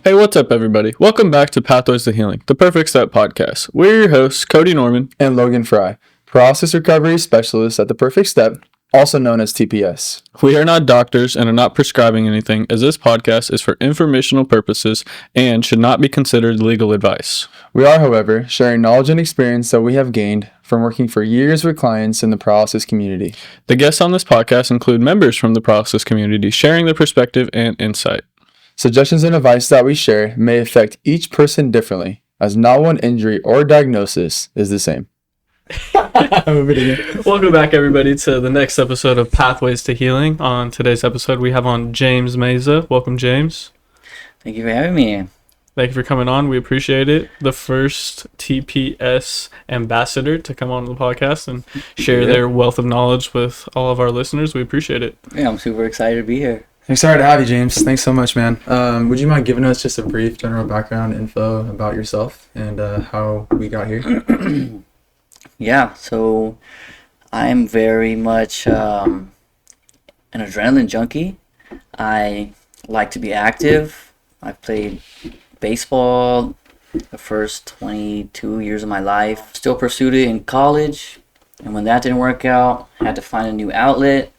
Hey, what's up, everybody? Welcome back to Pathways to Healing, the Perfect Step podcast. We're your hosts, Cody Norman and Logan Fry, process recovery specialists at the Perfect Step, also known as TPS. We are not doctors and are not prescribing anything, as this podcast is for informational purposes and should not be considered legal advice. We are, however, sharing knowledge and experience that we have gained from working for years with clients in the paralysis community. The guests on this podcast include members from the paralysis community sharing their perspective and insight. Suggestions and advice that we share may affect each person differently, as not one injury or diagnosis is the same. Welcome back, everybody, to the next episode of Pathways to Healing. On today's episode, we have on James Meza. Welcome, James. Thank you for having me. Thank you for coming on. We appreciate it. The first TPS ambassador to come on the podcast and share their wealth of knowledge with all of our listeners. We appreciate it. Yeah, I'm super excited to be here. Excited to have you, James. Thanks so much, man. Would you mind giving us just a brief general background info about yourself and how we got here? Yeah, so I'm very much an adrenaline junkie. I like to be active. I played baseball the first 22 years of my life. Still pursued it in college, and when that didn't work out, I had to find a new outlet.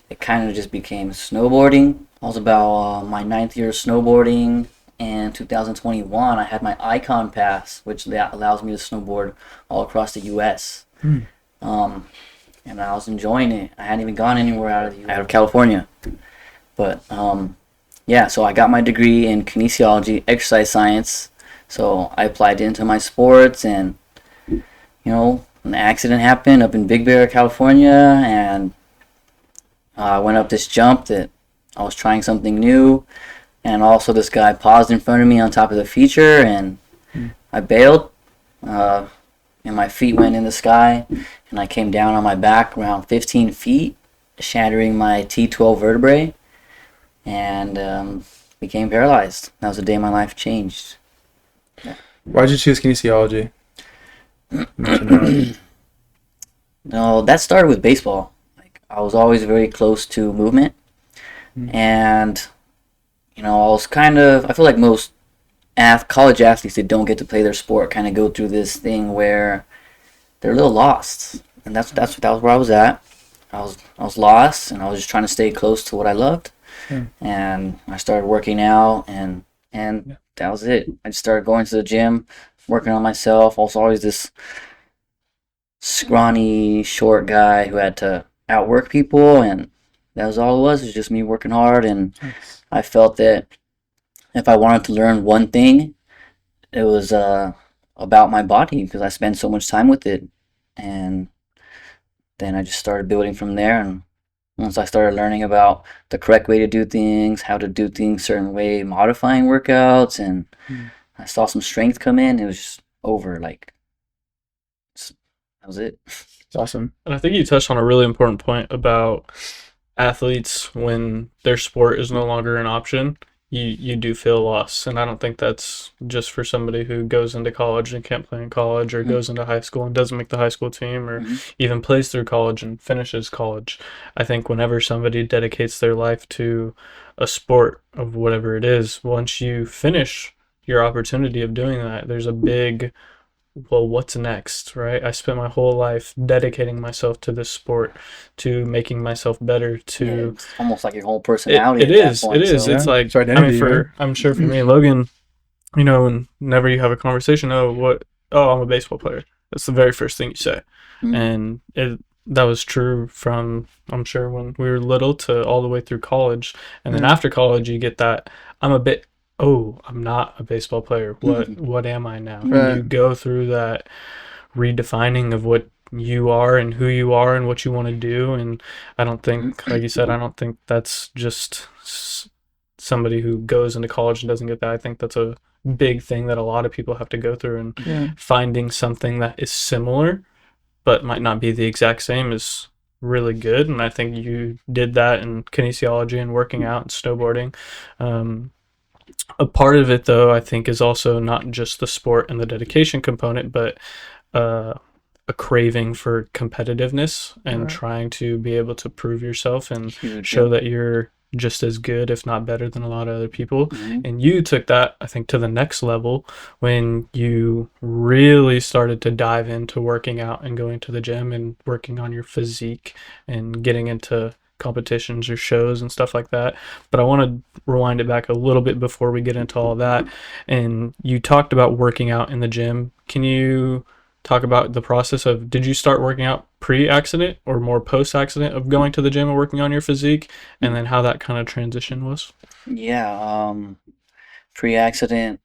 It kind of just became snowboarding. I was about my 9th year of snowboarding, and 2021 I had my Icon Pass, which allows me to snowboard all across the U.S. And I was enjoying it. I hadn't even gone anywhere out of California. But yeah, so I got my degree in kinesiology, exercise science. So I applied it into my sports, and an accident happened up in Big Bear, California, and I went up this jump that I was trying something new, and also this guy paused in front of me on top of the feature, and I bailed, and my feet went in the sky, and I came down on my back around 15 feet, shattering my T12 vertebrae, and became paralyzed. That was the day my life changed. Yeah. Why did you choose kinesiology? No, that started with baseball. I was always very close to movement, and I was I feel like most college athletes that don't get to play their sport kind of go through this thing where they're a little lost, and that was where I was at. I was lost, and I was just trying to stay close to what I loved, and I started working out, and that was it. I just started going to the gym, working on myself. I was always this scrawny, short guy who had to outwork people, and that was all it was just me working hard. And I felt that if I wanted to learn one thing, it was about my body, because I spend so much time with it. And then I just started building from there, and once I started learning about the correct way to do things, how to do things a certain way, modifying workouts, and I saw some strength come in, it was just over. That was it. Awesome. And I think you touched on a really important point about athletes when their sport is no longer an option. You do feel lost, and I don't think that's just for somebody who goes into college and can't play in college, or goes into high school and doesn't make the high school team, or even plays through college and finishes college. I think whenever somebody dedicates their life to a sport of whatever it is, once you finish your opportunity of doing that, there's a big, well, what's next, right? I spent my whole life dedicating myself to this sport, to making myself better, to... it's almost like your whole personality. It is. So, it's like, it's identity, I'm sure for me and Logan, whenever you have a conversation, I'm a baseball player. That's the very first thing you say. And that was true from, I'm sure, when we were little to all the way through college. And then after college, you get that, I'm not a baseball player. What am I now? Right. And you go through that redefining of what you are and who you are and what you want to do. And I don't think, like you said, I don't think that's just somebody who goes into college and doesn't get that. I think that's a big thing that a lot of people have to go through, and finding something that is similar but might not be the exact same is really good. And I think you did that in kinesiology and working out and snowboarding. A part of it, though, I think, is also not just the sport and the dedication component, but a craving for competitiveness and trying to be able to prove yourself and show that you're just as good, if not better, than a lot of other people. Hmm. And you took that, I think, to the next level when you really started to dive into working out and going to the gym and working on your physique and getting into competitions or shows and stuff like that. But I want to rewind it back a little bit before we get into all that. And you talked about working out in the gym. Can you talk about the process of, did you start working out pre-accident or more post-accident of going to the gym and working on your physique, and then how that kind of transition was? Yeah, pre-accident,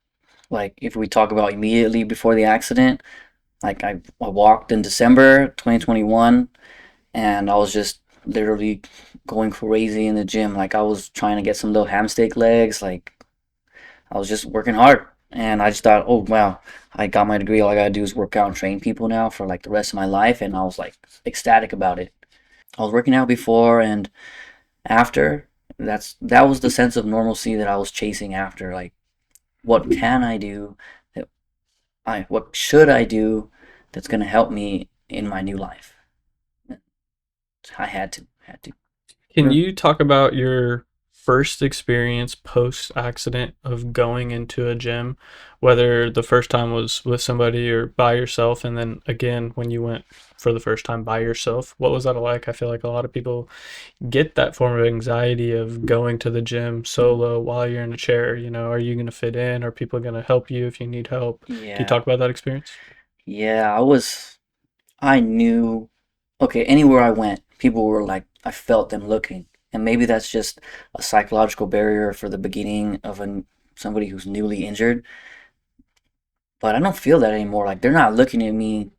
like if we talk about immediately before the accident, like I walked in December 2021 and I was just literally going crazy in the gym. Like I was trying to get some little hamsteak legs, like I was just working hard. And I just thought, oh wow, I got my degree. All I gotta do is work out and train people now for like the rest of my life. And I was like ecstatic about it. I was working out before and after. That was the sense of normalcy that I was chasing after. Like, what can I do? That what should I do that's gonna help me in my new life? I had to. Can you talk about your first experience post accident of going into a gym, whether the first time was with somebody or by yourself, and then again when you went for the first time by yourself? What was that like? I feel like a lot of people get that form of anxiety of going to the gym solo while you're in a chair. Are you going to fit in? Are people going to help you if you need help? Can you Yeah, talk about that experience? yeah. I knew. Okay, anywhere I went, people were like, I felt them looking, and maybe that's just a psychological barrier for the beginning of somebody who's newly injured. But I don't feel that anymore. Like they're not looking at me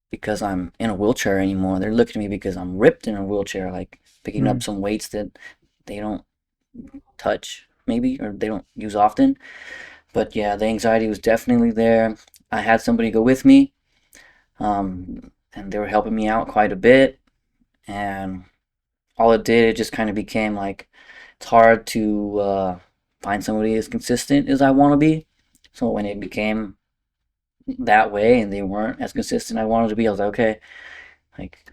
because I'm in a wheelchair anymore. They're looking at me because I'm ripped in a wheelchair, like picking up Mm. some weights that they don't touch, maybe, or they don't use often. But yeah, the anxiety was definitely there. I had somebody go with me, and they were helping me out quite a bit. And all it did, it just kind of became like it's hard to find somebody as consistent as I want to be. So when it became that way and they weren't as consistent I wanted to be, I was like, okay, like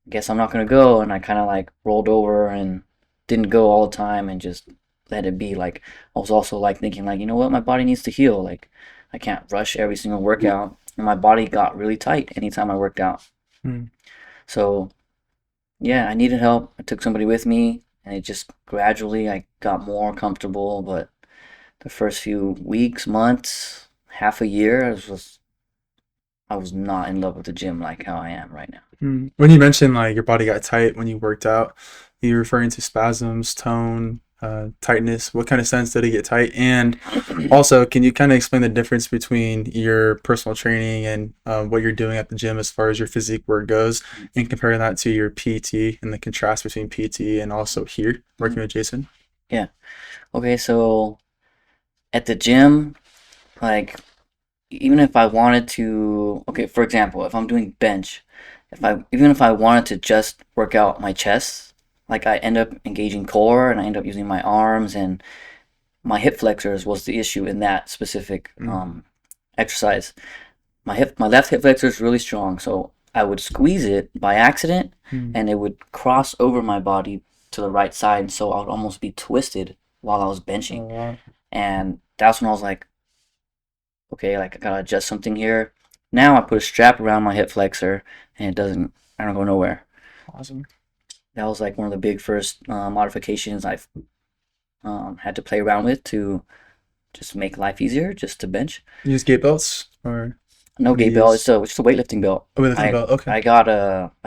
I guess I'm not gonna go. And I kind of like rolled over and didn't go all the time and just let it be. Like I was also like thinking like, you know what, my body needs to heal. Like I can't rush every single workout. And my body got really tight anytime I worked out. Mm. So yeah, I needed help. I took somebody with me, and it just gradually I got more comfortable. But the first few weeks, months, half a year, I was not in love with the gym like how I am right now. Mm. When you mentioned like your body got tight when you worked out, you're referring to spasms, tone, tightness. What kind of sense did it get tight? And also, can you kind of explain the difference between your personal training and what you're doing at the gym as far as your physique work goes, and comparing that to your PT and the contrast between PT and also here working with Jason? Yeah. Okay, so at the gym, like even if I wanted to, okay, for example, if I'm doing bench, if I even if I wanted to just work out my chest, like I end up engaging core and I end up using my arms and my hip flexors was the issue in that specific Mm. exercise. My left hip flexor is really strong, so I would squeeze it by accident, Mm. and it would cross over my body to the right side, so I would almost be twisted while I was Oh, benching. wow. And that's when I was like, okay, like I gotta adjust something here. Now I put a strap around my hip flexor, and I don't go nowhere. Awesome. That was like one of the big first modifications I've had to play around with to just make life easier, just to bench. You use gate belts or No what do gate you belt. use? It's just a weightlifting belt. Oh, weightlifting I belt. Okay. I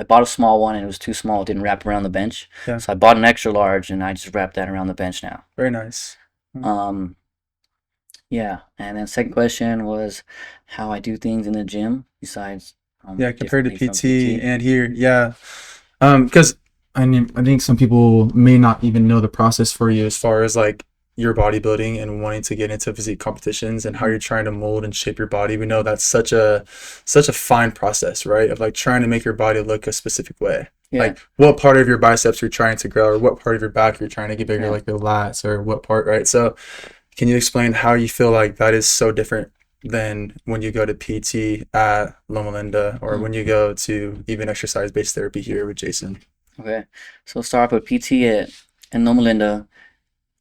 bought a small one and it was too small. It didn't wrap around the bench. Yeah. So I bought an extra large and I just wrapped that around the bench now. Very nice. Um, yeah. And then second question was how I do things in the gym besides Yeah, compared to differently from PT PT. and here, yeah. Because I mean, I think some people may not even know the process for you as far as like your bodybuilding and wanting to get into physique competitions and how Mhm. you're trying to mold and shape your body. We know that's such a fine process, right? Of like trying to make your body look a specific way. Yeah. Like what part of your biceps you're trying to grow, or what part of your back you're trying to get bigger, Yeah. like your lats, or what part, right? So, can you explain how you feel like that is so different than when you go to PT at Loma Linda or Mhm. when you go to even exercise based therapy here with Jason? Okay. So start off with PT at in Loma Linda.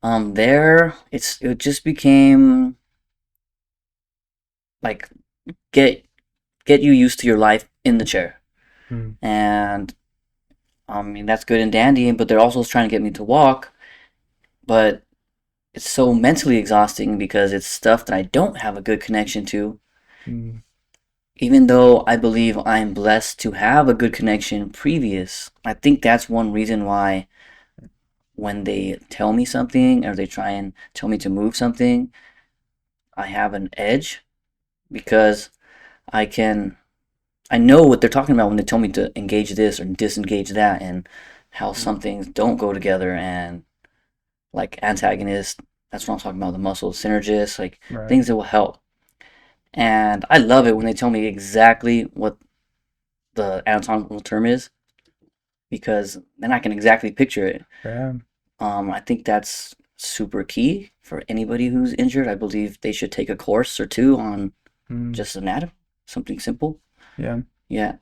There it just became like get get you used to your life in the chair, Mm, and I mean that's good and dandy, but they're also trying to get me to walk, but it's so mentally exhausting because it's stuff that I don't have a good connection to. mm, Even though I believe I'm blessed to have a good connection previous, I think that's one reason why when they tell me something or they try and tell me to move something, I have an edge because I can I know what they're talking about when they tell me to engage this or disengage that and how some things don't go together and like antagonist, that's what I'm talking about, the muscle synergist, like right. things that will help. And I love it when they tell me exactly what the anatomical term is because then I can exactly picture it. Yeah. I think that's super key for anybody who's injured. I believe they should take a course or two on Mm, just anatomy, something simple. yeah. Yeah.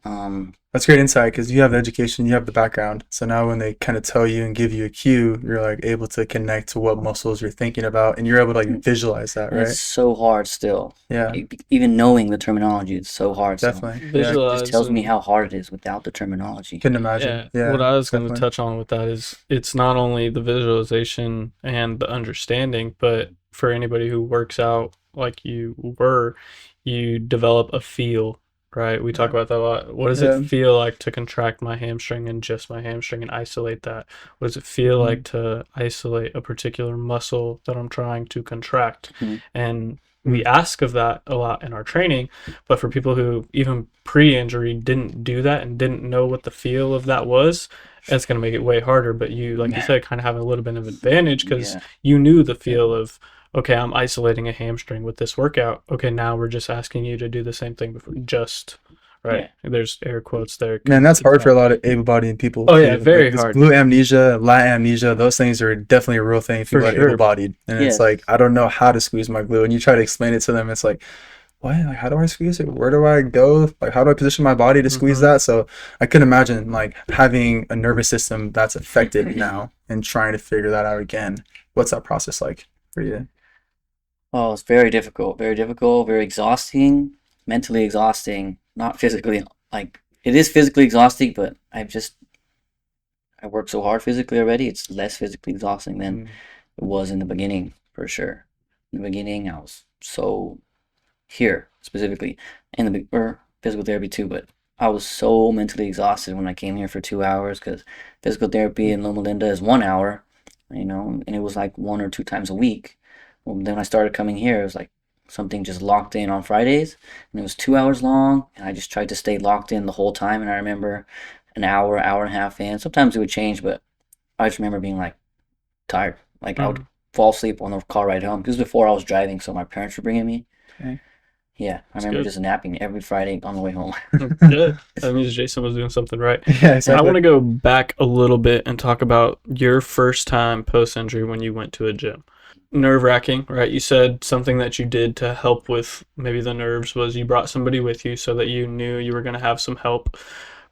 That's great insight because you have the education, you have the background. So now when they kind of tell you and give you a cue, you're like able to connect to what muscles you're thinking about and you're able to like visualize that, And it's right? so hard still. Yeah, Even knowing the terminology, it's so hard. So definitely. Yeah, it just Visualize tells me and how hard it is without the terminology. couldn't imagine. yeah, what Yeah, I was going to definitely. touch on with that is it's not only the visualization and the understanding, but for anybody who works out like you were, you develop a feel, right? We talk Yeah. about that a lot. What does it Yeah. feel like to contract my hamstring and just my hamstring and isolate that? What does it feel Mhm. like to isolate a particular muscle that I'm trying to contract? Mhm. And we Mm, ask of that a lot in our training, but for people who even pre-injury didn't do that and didn't know what the feel of that was, it's going to make it way harder. But you, like you said, kind of have a little bit of advantage because Yeah. you knew the yeah. feel of, okay, I'm isolating a hamstring with this workout. Okay, now we're just asking you to do the same thing before, just right. Yeah. There's air quotes there Man, because that's it's hard for not. a lot of able-bodied people Oh yeah, too. Like very this hard glute amnesia, lat amnesia, those things are definitely a real thing if for people are sure. able-bodied. And it's Yes. like, I don't know how to squeeze my glute. And you try to explain it to them, it's like, what? Like, how do I squeeze it? Where do I go? Like, how do I position my body to squeeze Hmm. that? So I can imagine like having a nervous system that's affected now and trying to figure that out again. What's that process like for you? Oh, it's very difficult. Very difficult. Very exhausting. Mentally exhausting. Not physically. Like it is physically exhausting, but I work so hard physically already. It's less physically exhausting than Mm, it was in the beginning, for sure. In the beginning, I was so here specifically in the or physical therapy too, but I was so mentally exhausted when I came here for 2 hours because physical therapy in Loma Linda is 1 hour, and it was like one or two times a week. Well, then when I started coming here, it was like something just locked in on Fridays, and it was 2 hours long, and I just tried to stay locked in the whole time. And I remember an hour, hour and a half in. Sometimes it would change, but I just remember being like tired. Like I would Mm, fall asleep on the car ride home. This was before I was driving, so my parents were bringing me. okay. Yeah, I it's remember good. just napping every Friday on the way home. Good. That means Jason was doing something right. Yeah, I Yeah. exactly. want to go back a little bit and talk about your first time post injury when you went to a gym. Nerve wracking, right? You said something that you did to help with maybe the nerves was you brought somebody with you so that you knew you were going to have some help.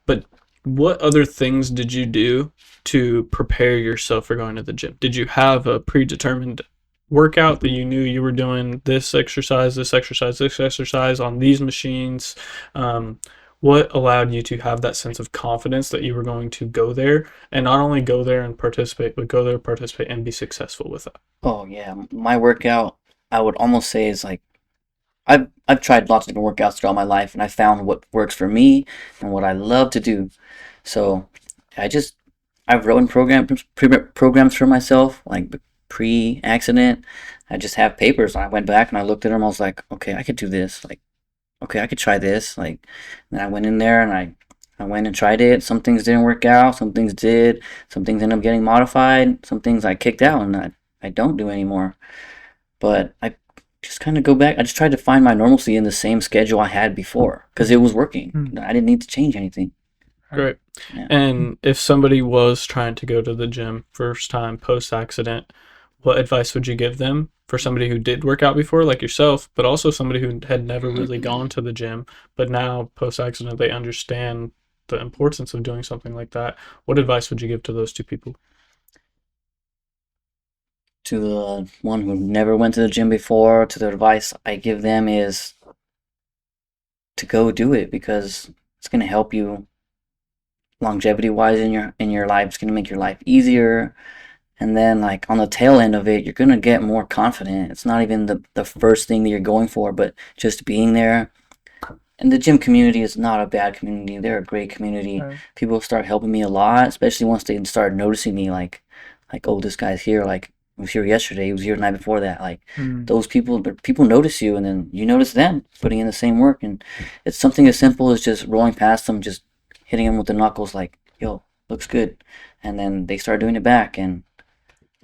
But what other things did you do to prepare yourself for going to the gym? Did you have a predetermined workout that you knew you were doing this exercise, this exercise, this exercise on these machines? Um, what allowed you to have that sense of confidence that you were going to go there and not only go there and participate, but go there, participate, and be successful with it? Oh yeah, my workout I would almost say is like I've tried lots of different workouts throughout my life, and I found what works for me and what I love to do. So I just I've written programs for myself like pre-accident. I just have papers. I went back and I looked at them. I was like, okay, I could do this. Like, okay, I could try this. Like, and I went in there and I went and tried it. Some things didn't work out. Some things did. Some things ended up getting modified. Some things I kicked out and I don't do anymore. But I just kind of go back. I just tried to find my normalcy in the same schedule I had before because it was working. Mm, I didn't need to change anything. right. Great. Yeah. And if somebody was trying to go to the gym first time post accident, what advice would you give them for somebody who did work out before, like yourself, but also somebody who had never really gone to the gym, but now post accident they understand the importance of doing something like that? What advice would you give to those two people? To the one who never went to the gym before, to the advice I give them is to go do it, because it's gonna help you longevity wise in your life. It's gonna make your life easier. And then like on the tail end of it, you're gonna get more confident. It's not even the first thing that you're going for, but just being there. And the gym community is not a bad community. They're a great community. Right. People start helping me a lot, especially once they start noticing me, like, oh, this guy's here. Like, he was here yesterday. He was here the night before that. Like, those people, but people notice you, and then you notice them putting in the same work. And it's something as simple as just rolling past them, just hitting them with the knuckles, like, yo, looks good. And then they start doing it back, and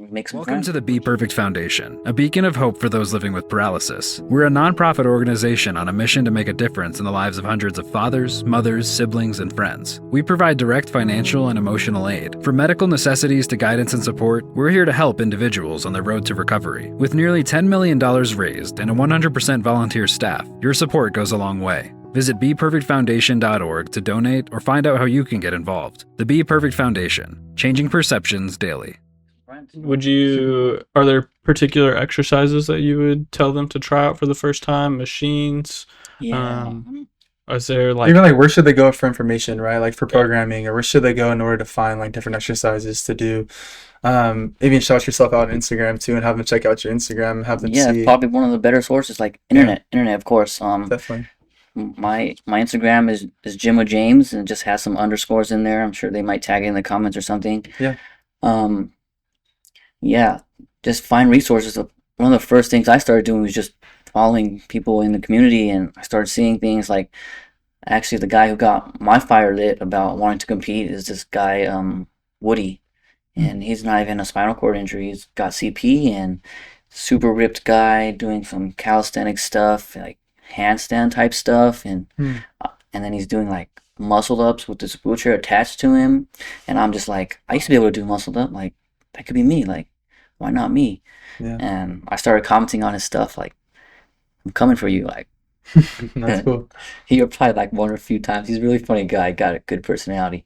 make some Welcome friends. to the Be Perfect Foundation, a beacon of hope for those living with paralysis. We're a nonprofit organization on a mission to make a difference in the lives of hundreds of fathers, mothers, siblings, and friends. We provide direct financial and emotional aid. From medical necessities to guidance and support, we're here to help individuals on their road to recovery. With nearly $10 million raised and a 100% volunteer staff, your support goes a long way. Visit BePerfectFoundation.org to donate or find out how you can get involved. The Be Perfect Foundation, changing perceptions daily. Are there particular exercises that you would tell them to try out for the first time? Machines? Yeah. Is there like Even like where should they go for information, right? Like for programming, or where should they go in order to find like different exercises to do? Even shout yourself out on Instagram too, and have them check out your Instagram, have them Yeah, see. probably one of the better sources, like internet, of course. Definitely. My Instagram is Gym with James, and it just has some underscores in there. I'm sure they might tag it in the comments or something. Yeah. Yeah, just find resources. One of the first things I started doing was just following people in the community, and I started seeing things like, actually, the guy who got my fire lit about wanting to compete is this guy, Woody, and he's not even a spinal cord injury. He's got CP, and super ripped guy doing some calisthenic stuff, like handstand type stuff, and then he's doing like muscle ups with this wheelchair attached to him, and I'm just like, I used to be able to do muscle up, like that could be me, like why not me? Yeah. And I started commenting on his stuff, like, I'm coming for you, like. That's cool. He replied like one or a few times. He's a really funny guy, got a good personality,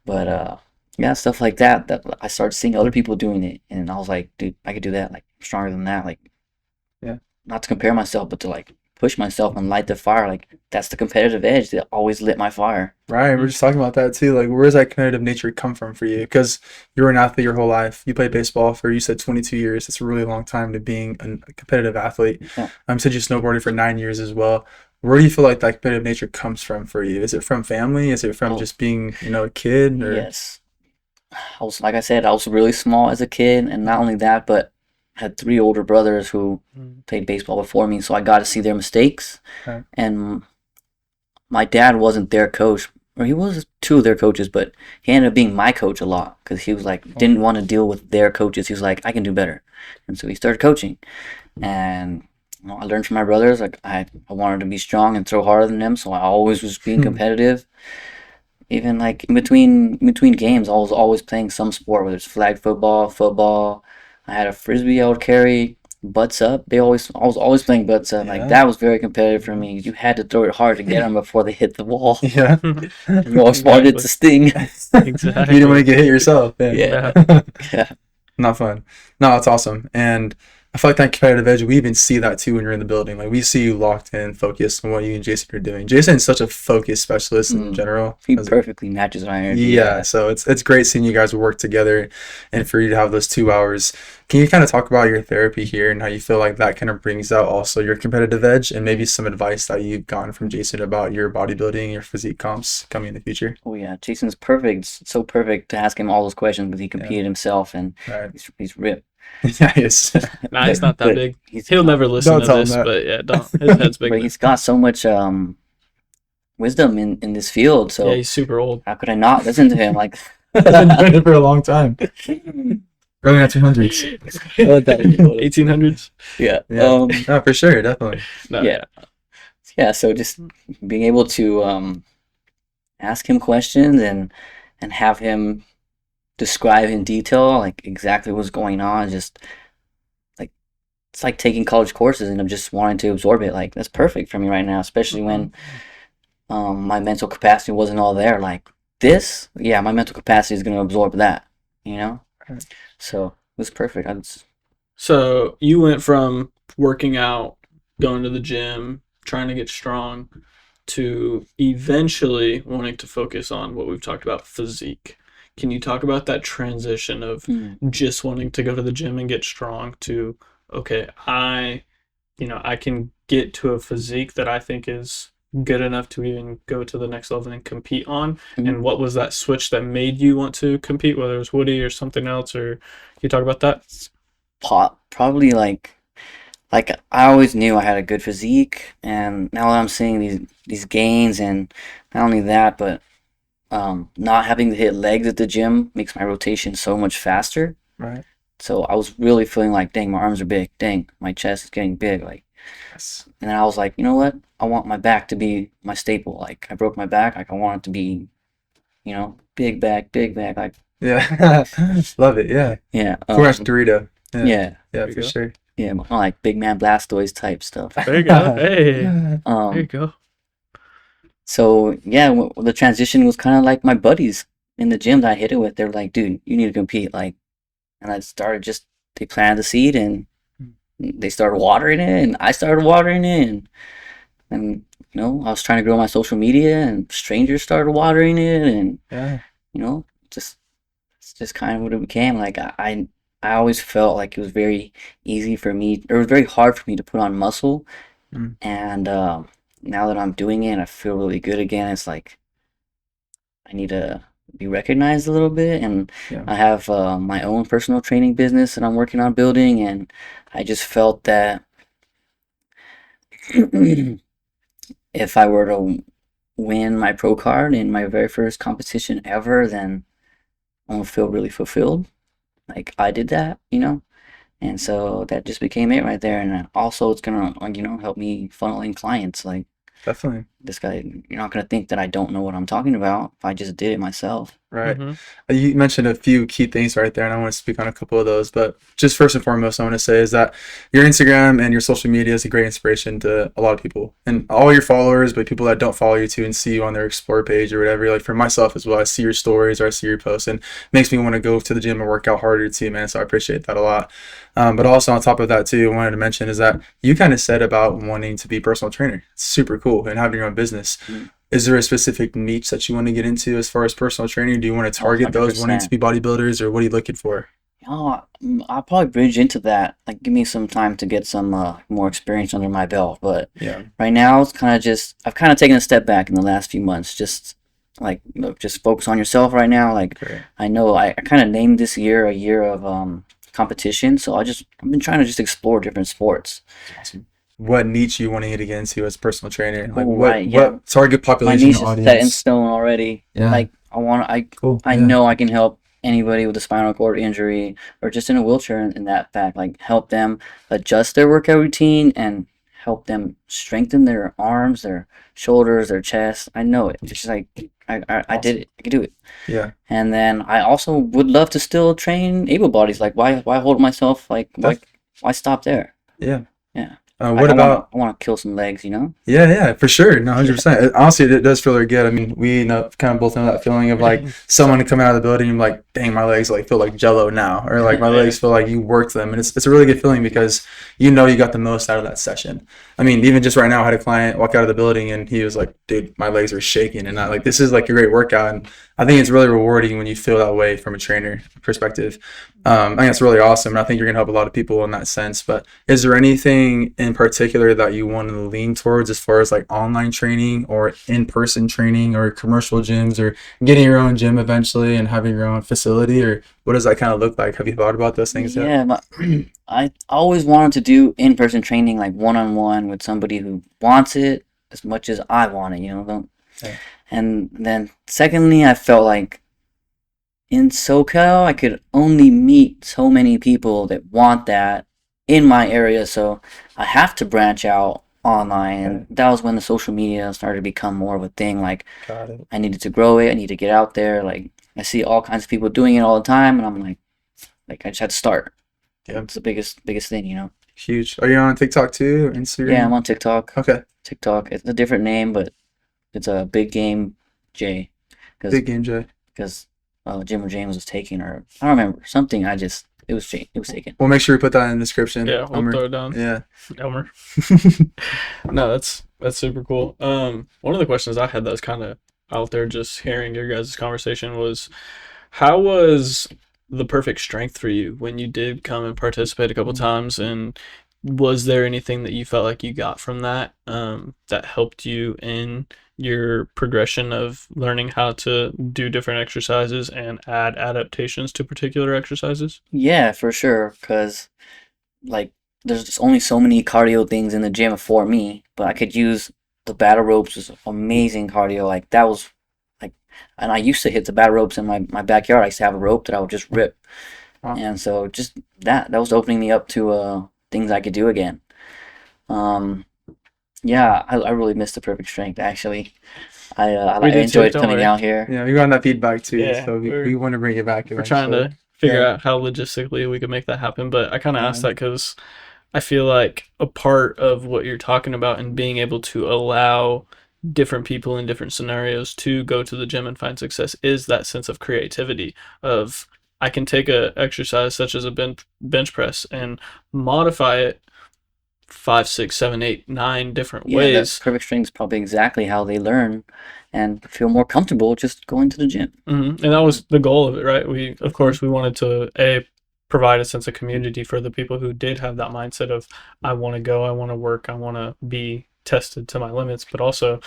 but yeah, stuff like that I started seeing other people doing it, and I was like, dude, I could do that, like I'm stronger than that, like, Yeah. not to compare myself, but to like push myself and light the fire. Like, that's the competitive edge that always lit my fire. Right, we're just talking about that too. Like, where does that competitive nature come from for you? Because you were an athlete your whole life. You played baseball for, you said, 22 years. That's a really long time to being a competitive athlete. Yeah. You said you snowboarded for 9 years as well. Where do you feel like that competitive nature comes from for you? Is it from family? Is it from just being, a kid? Or? Yes. Like I said, I was really small as a kid, and not only that, but I had 3 older brothers who played baseball before me, so I got to see their mistakes. Okay. And my dad wasn't their coach, or he was 2 of their coaches, but he ended up being my coach a lot, because he was like, didn't want to deal with their coaches. He was like, I can do better. And so he started coaching. And I learned from my brothers. Like, I wanted to be strong and throw harder than them, so I always was being competitive. Even like in between games, I was always playing some sport, whether it's flag football. I had a frisbee I would carry, butts up. I was always playing butts up. Like, that was very competitive for me. You had to throw it hard to get them before they hit the wall. Yeah. You always wanted it to sting. Exactly. You didn't want to get hit yourself. Yeah. Yeah. Not fun. No, that's awesome. And I feel like that competitive edge, we even see that too when you're in the building. Like, we see you locked in, focused on what you and Jason are doing. Jason's such a focus specialist in general. He perfectly matches my energy. Yeah, so it's great seeing you guys work together and for you to have those 2 hours. Can you kind of talk about your therapy here and how you feel like that kind of brings out also your competitive edge, and maybe some advice that you've gotten from Jason about your bodybuilding, your physique comps coming in the future? Oh yeah, Jason's perfect. It's so perfect to ask him all those questions, because he competed himself, and Right. he's ripped. Yeah, yes. Nah, he's not that But big. He'll never listen Don't to tell him this, that. but yeah, don't. His head's big. But he's got so much wisdom in this field, so Yeah, he's super old. how could I not listen to him? Like, I've been doing it for a long time. Early 1900s. 1800s. yeah. Yeah. No, for sure, definitely. No, Yeah. So just being able to ask him questions and have him describe in detail like exactly what's going on, just like, it's like taking college courses and I'm just wanting to absorb it. Like, that's perfect for me right now, especially when my mental capacity wasn't all there. Like, my mental capacity is going to absorb that, Right. So it was perfect. So you went from working out, going to the gym, trying to get strong, to eventually wanting to focus on what we've talked about, physique. Can you talk about that transition of Mm. just wanting to go to the gym and get strong to, okay, I can get to a physique that I think is good enough to even go to the next level and compete on? Mhm. And what was that switch that made you want to compete, whether it was Woody or something else? Or can you talk about that? Probably like I always knew I had a good physique, and now that I'm seeing these gains, and not only that, but not having to hit legs at the gym makes my rotation so much faster. Right. So I was really feeling like, dang, my arms are big, dang, my chest is getting big, like. Yes. And then I was like, you know what? I want my back to be my staple. Like I broke my back, like I want it to be, big back, like Yeah. Love it. Yeah. yeah, Fresh Dorito. Yeah. yeah, Yeah, you for go. sure. yeah, like big man Blastoise type stuff. There you go. Hey, there you Um, go. so yeah, the transition was kind of like my buddies in the gym that I hit it with. They were like, dude, you need to compete, like, and I started just they planted the seed and they started watering it, and I started watering it, and I was trying to grow my social media, and strangers started watering it, and Yeah. just it's just kind of what it became. Like I always felt like it was very easy for me, or it was very hard for me to put on muscle, Mm. and now that I'm doing it, and I feel really good again. It's like I need to be recognized a little bit, and Yeah. I have my own personal training business that I'm working on building, and I just felt that if I were to win my pro card in my very first competition ever, then I'm gonna feel really fulfilled. Like I did that, and so that just became it right there. And also, it's gonna help me funnel in clients. Like Definitely. this guy, you're not gonna think that I don't know what I'm talking about if I just did it myself. Right. Mm-hmm. You mentioned a few key things right there, and I want to speak on a couple of those. But just first and foremost, I want to say is that your Instagram and your social media is a great inspiration to a lot of people, and all your followers, but people that don't follow you too and see you on their Explore page or whatever. Like for myself as well, I see your stories or I see your posts, and it makes me want to go to the gym and work out harder too, man. So I appreciate that a lot. But also on top of that too, I wanted to mention is that you kind of said about wanting to be a personal trainer. It's super cool and having your own business. Mm. Is there a specific niche that you want to get into as far as personal training? Do you want to target those wanting to 100%. be bodybuilders, or what are you looking for? I'll probably bridge into that. Like, give me some time to get some more experience under my belt. But Yeah. right now, it's kind of just I've kind of taken a step back in the last few months. Just like just focus on yourself right now. Like Great. I know I kind of named this year a year of competition. So I've been trying to just explore different sports. Awesome. What niche you want to get into as a personal trainer? Like Oh, what right, yeah. what target My population niche is audience? set in stone already. Yeah. Like Cool. I Yeah. know I can help anybody with a spinal cord injury or just in a wheelchair in that fact, like help them adjust their workout routine and help them strengthen their arms, their shoulders, their chest. I know it. It's just like I did it. I could do it. Yeah. And then I also would love to still train able bodies. Like why hold myself like why stop there? Yeah. Yeah. What about? I want to kill some legs, Yeah, for sure. No, 100%. Honestly, it does feel really good. I mean, we kind of both know that feeling of like someone coming out of the building and like, dang, my legs like feel like jello now, or like my legs feel like you worked them, and it's a really good feeling because you got the most out of that session. I mean, even just right now, I had a client walk out of the building and he was like, dude, my legs are shaking, and I like this is like a great workout, and I think it's really rewarding when you feel that way from a trainer perspective. I think it's really awesome, and I think you're gonna help a lot of people in that sense. But is there anything in particular that you want to lean towards as far as like online training or in-person training or commercial gyms or getting your own gym eventually and having your own facility, or what does that kind of look like? Have you thought about those things yet? Yeah, I always wanted to do in-person training, like one-on-one with somebody who wants it as much as I want it, Don't. Yeah. And then secondly, I felt like in SoCal, I could only meet so many people that want that in my area, so I have to branch out online. And that was when the social media started to become more of a thing. Like Got it. I needed to grow it. I need to get out there. Like I see all kinds of people doing it all the time, and I'm like I just had to start. Yeah. It's the biggest thing. Huge. Are you on TikTok too? Instagram? Yeah, I'm on TikTok. Okay. TikTok. It's a different name, but it's a Big Game J. Big Game J. Because Jim or James was taking, or I don't remember something. I just it was taken. We'll make sure we put that in the description. Yeah, we'll Elmer. throw it down. Yeah. Elmer. No, that's super cool. One of the questions I had that was kind of out there, just hearing your guys' conversation, was how was the perfect strength for you when you did come and participate a couple times, and was there anything that you felt like you got from that that helped you in your progression of learning how to do different exercises and add adaptations to particular exercises? Yeah, for sure. Because like there's just only so many cardio things in the gym for me, but I could use the battle ropes. Was amazing cardio. Like that was like, and I used to hit the battle ropes in my backyard. I used to have a rope that I would just rip, and so just that was opening me up to things I could do again. Yeah, I really missed the perfect strength actually. I We did too, enjoyed don't coming worry. out here. Yeah, we got that feedback too, Yeah, so we want to bring it back We're trying eventually. to figure Yeah. out how logistically we could make that happen, but I kind of asked Yeah. that because I feel like a part of what you're talking about and being able to allow different people in different scenarios to go to the gym and find success is that sense of creativity of I can take a exercise such as a bench press and modify it 5, 6, 7, 8, 9 different Yeah, that ways. perfect strength is probably exactly how they learn and feel more comfortable just going to the gym. And that was the goal of it, right? Of course, we wanted to provide a sense of community for the people who did have that mindset of I want to go, I want to work, I want to be tested to my limits, but also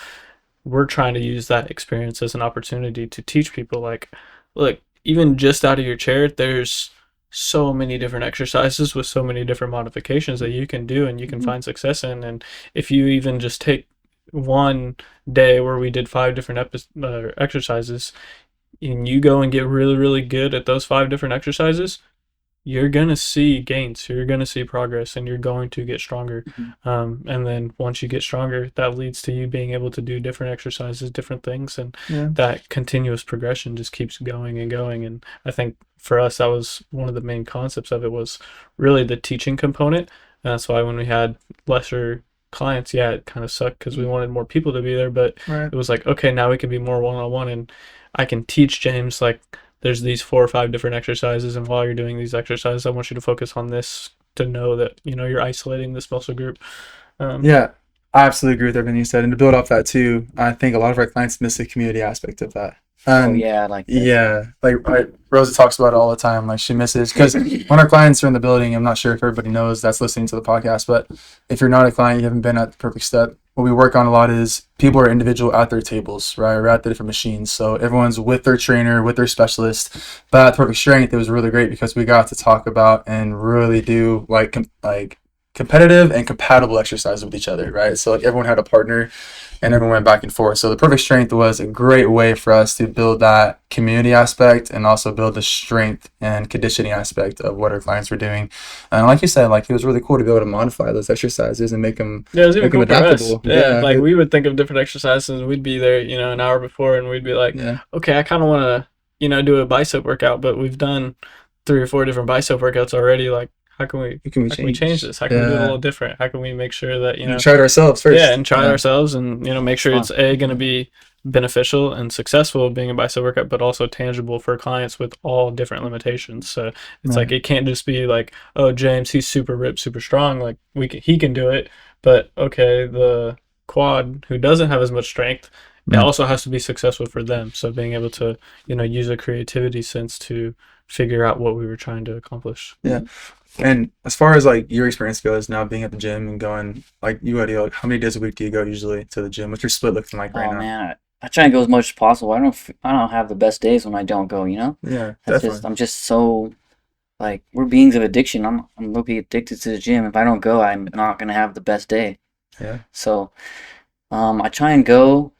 we're trying to use that experience as an opportunity to teach people like, look, even just out of your chair, there's so many different exercises with so many different modifications that you can do and you can find success in. And if you even just take one day where we did 5 different exercises and you go and get really, really good at those 5 different exercises, you're going to see gains, you're going to see progress, and you're going to get stronger. And then once you get stronger, that leads to you being able to do different exercises, different things, and that continuous progression just keeps going and going. And I think for us, that was one of the main concepts of it, was really the teaching component. And that's why when we had lesser clients, yeah, it kind of sucked because we wanted more people to be there, but it was like, okay, now we can be more one-on-one, and I can teach James, like, there's these 4 or 5 different exercises, and while you're doing these exercises, I want you to focus on this to know that, you're isolating this muscle group. Yeah, I absolutely agree with everything you said. And to build off that too, I think a lot of our clients miss the community aspect of that. Oh yeah, like that. Yeah, like Rosa talks about it all the time. Like she misses, because when our clients are in the building, I'm not sure if everybody knows that's listening to the podcast, but if you're not a client, you haven't been at the Perfect Step, what we work on a lot is people are individual at their tables, right? Or at the different machines. So everyone's with their trainer, with their specialist. But at Perfect Strength, it was really great because we got to talk about and really do like competitive and compatible exercises with each other, right? So like everyone had a partner and everyone went back and forth. So the Perfect Strength was a great way for us to build that community aspect and also build the strength and conditioning aspect of what our clients were doing. And like you said, like it was really cool to be able to modify those exercises and make them, it was even make them cool for us. adaptable. Yeah, like we would think of different exercises and we'd be there, an hour before, and we'd be like, okay, I kind of want to, do a bicep workout, but we've done 3 or 4 different bicep workouts already. Like, how can we change this? How can we do it a little different? How can we make sure that, try it ourselves first. Yeah, and try it ourselves and, make sure it's going to be beneficial and successful being a bicep workout, but also tangible for clients with all different limitations. So it's like, it can't just be like, oh, James, he's super ripped, super strong. Like he can do it. But okay, the quad who doesn't have as much strength, it also has to be successful for them. So being able to, use a creativity sense to figure out what we were trying to accomplish. Yeah. And as far as like your experience goes now, being at the gym and going, like like how many days a week do you go usually to the gym? What's your split looking like right now? Oh man, I try and go as much as possible. I don't have the best days when I don't go. Yeah, definitely. I'm just so, like, we're beings of addiction. I'm literally addicted to the gym. If I don't go, I'm not gonna have the best day. Yeah. So, I try and go.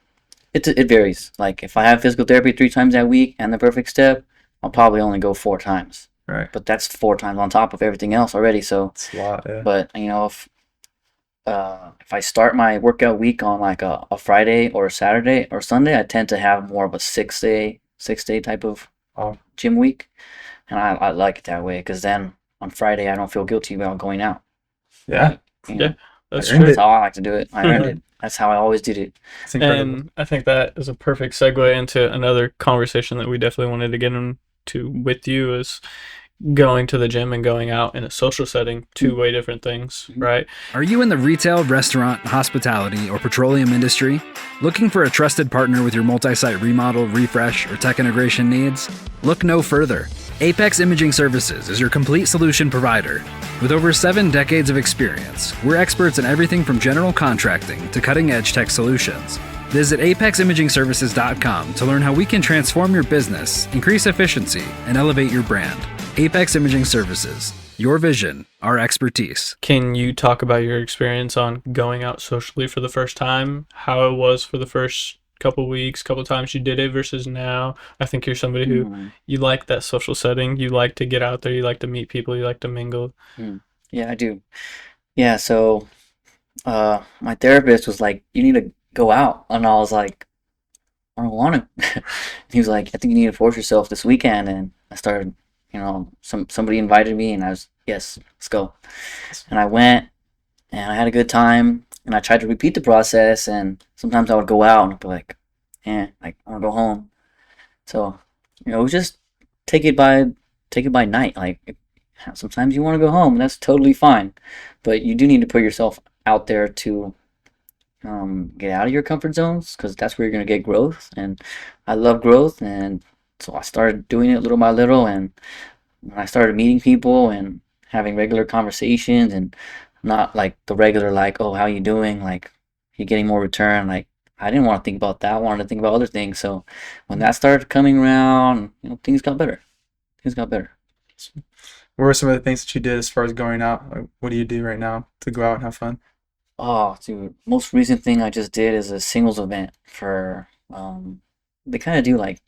It varies. Like if I have physical therapy 3 times that week and the Perfect Step, I'll probably only go 4 times. Right. But that's 4 times on top of everything else already. So it's a lot. Yeah. But if I start my workout week on like a Friday or a Saturday or Sunday, I tend to have more of a 6-day type of gym week, and I like it that way because then on Friday I don't feel guilty about going out. Yeah. That's true. That's how I like to do it. I earned it. That's how I always did it. It's incredible. And I think that is a perfect segue into another conversation that we definitely wanted to get into with you is, going to the gym and going out in a social setting, two way different things, right? Are you in the retail, restaurant, hospitality, or petroleum industry? Looking for a trusted partner with your multi-site remodel, refresh, or tech integration needs? Look no further. Apex Imaging Services is your complete solution provider. With over 7 decades of experience, we're experts in everything from general contracting to cutting-edge tech solutions. Visit apeximagingservices.com to learn how we can transform your business, increase efficiency, and elevate your brand. Apex Imaging Services. Your vision, our expertise. Can you talk about your experience on going out socially for the first time? How it was for the first couple weeks, couple times you did it versus now? I think you're somebody who you like that social setting. You like to get out there. You like to meet people. You like to mingle. Yeah, I do. Yeah, so my therapist was like, you need to go out. And I was like, I don't want to. He was like, I think you need to force yourself this weekend. And I started, somebody invited me and I was, yes, let's go. And I went and I had a good time and I tried to repeat the process. And sometimes I would go out and I'd be like, I want to go home. So, it was just take it by night. Like, sometimes you want to go home. That's totally fine. But you do need to put yourself out there to get out of your comfort zones, because that's where you're going to get growth. And I love growth, and so I started doing it little by little. And when I started meeting people and having regular conversations, and not like the regular, like, oh, how you doing, like you're getting more return, like I didn't want to think about that. I wanted to think about other things. So when that started coming around, things got better. What were some of the things that you did as far as going out? Like, what do you do right now to go out and have fun? Oh, dude, most recent thing I just did is a singles event for, they kind of do like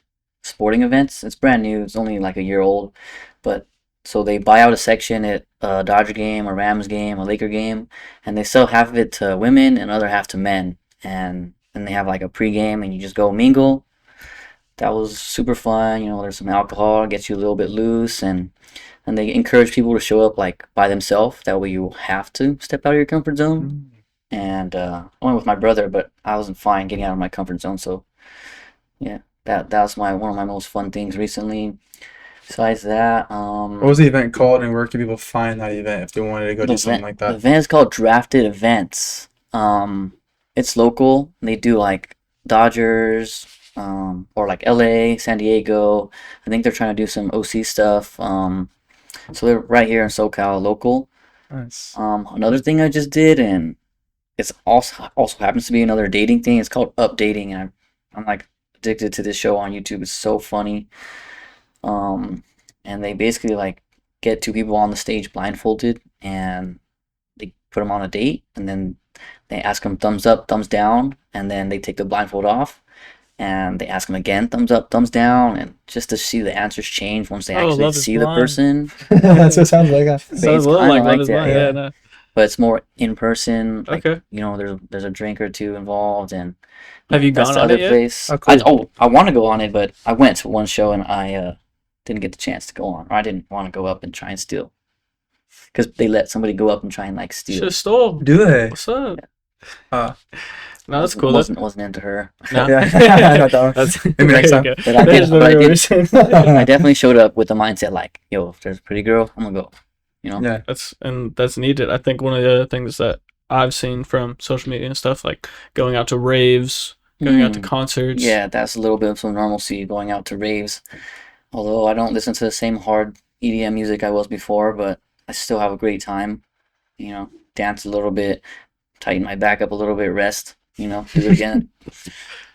sporting events. It's brand new. It's only like a year old, but so they buy out a section at a Dodger game, a Rams game, a Laker game, and they sell half of it to women and other half to men. And then they have like a pregame and you just go mingle. That was super fun. There's some alcohol, gets you a little bit loose, and they encourage people to show up like by themselves. That way you have to step out of your comfort zone. And I went with my brother, but I wasn't fine getting out of my comfort zone. So yeah, that was one of my most fun things recently. Besides that, what was the event called, and where can people find that event if they wanted to go do something like the that? event is called Drafted Events. It's local. They do like Dodgers, or like LA, San Diego. I think they're trying to do some OC stuff. So they're right here in SoCal, local. Nice. Another thing I just did, and it's also happens to be another dating thing. It's called Updating, and I'm like addicted to this show on YouTube. It's so funny. And they basically like get 2 people on the stage blindfolded, and they put them on a date, and then they ask them thumbs up, thumbs down, and then they take the blindfold off, and they ask them again, thumbs up, thumbs down, and just to see the answers change once they actually Love is see the Blind. person. That's what it sounds like. Sounds It's a little kinda like like Love is that, Blind. yeah. Yeah, no. But it's more in person. Like, Okay. there's a drink or two involved, and Have you that's gone the on other it yet? place. Oh, cool. I want to go on it, but I went to one show and I didn't get the chance to go on, or I didn't want to go up and try and steal, because they let somebody go up and try and like steal. Should have stole. Do they? What's up? Uh, No, that's cool. That's, Wasn't into her. no. Yeah, I know that one. That's, Maybe there next you time. go. But I There's did- but I what we did- were saying. I definitely showed up with the mindset like, yo, if there's a pretty girl, I'm gonna go. Yeah. That's needed. I think one of the other things that I've seen from social media and stuff, like going out to raves, going out to concerts. Yeah, that's a little bit of some normalcy, going out to raves. Although I don't listen to the same hard EDM music I was before, but I still have a great time. Dance a little bit, tighten my back up a little bit, rest, do it again.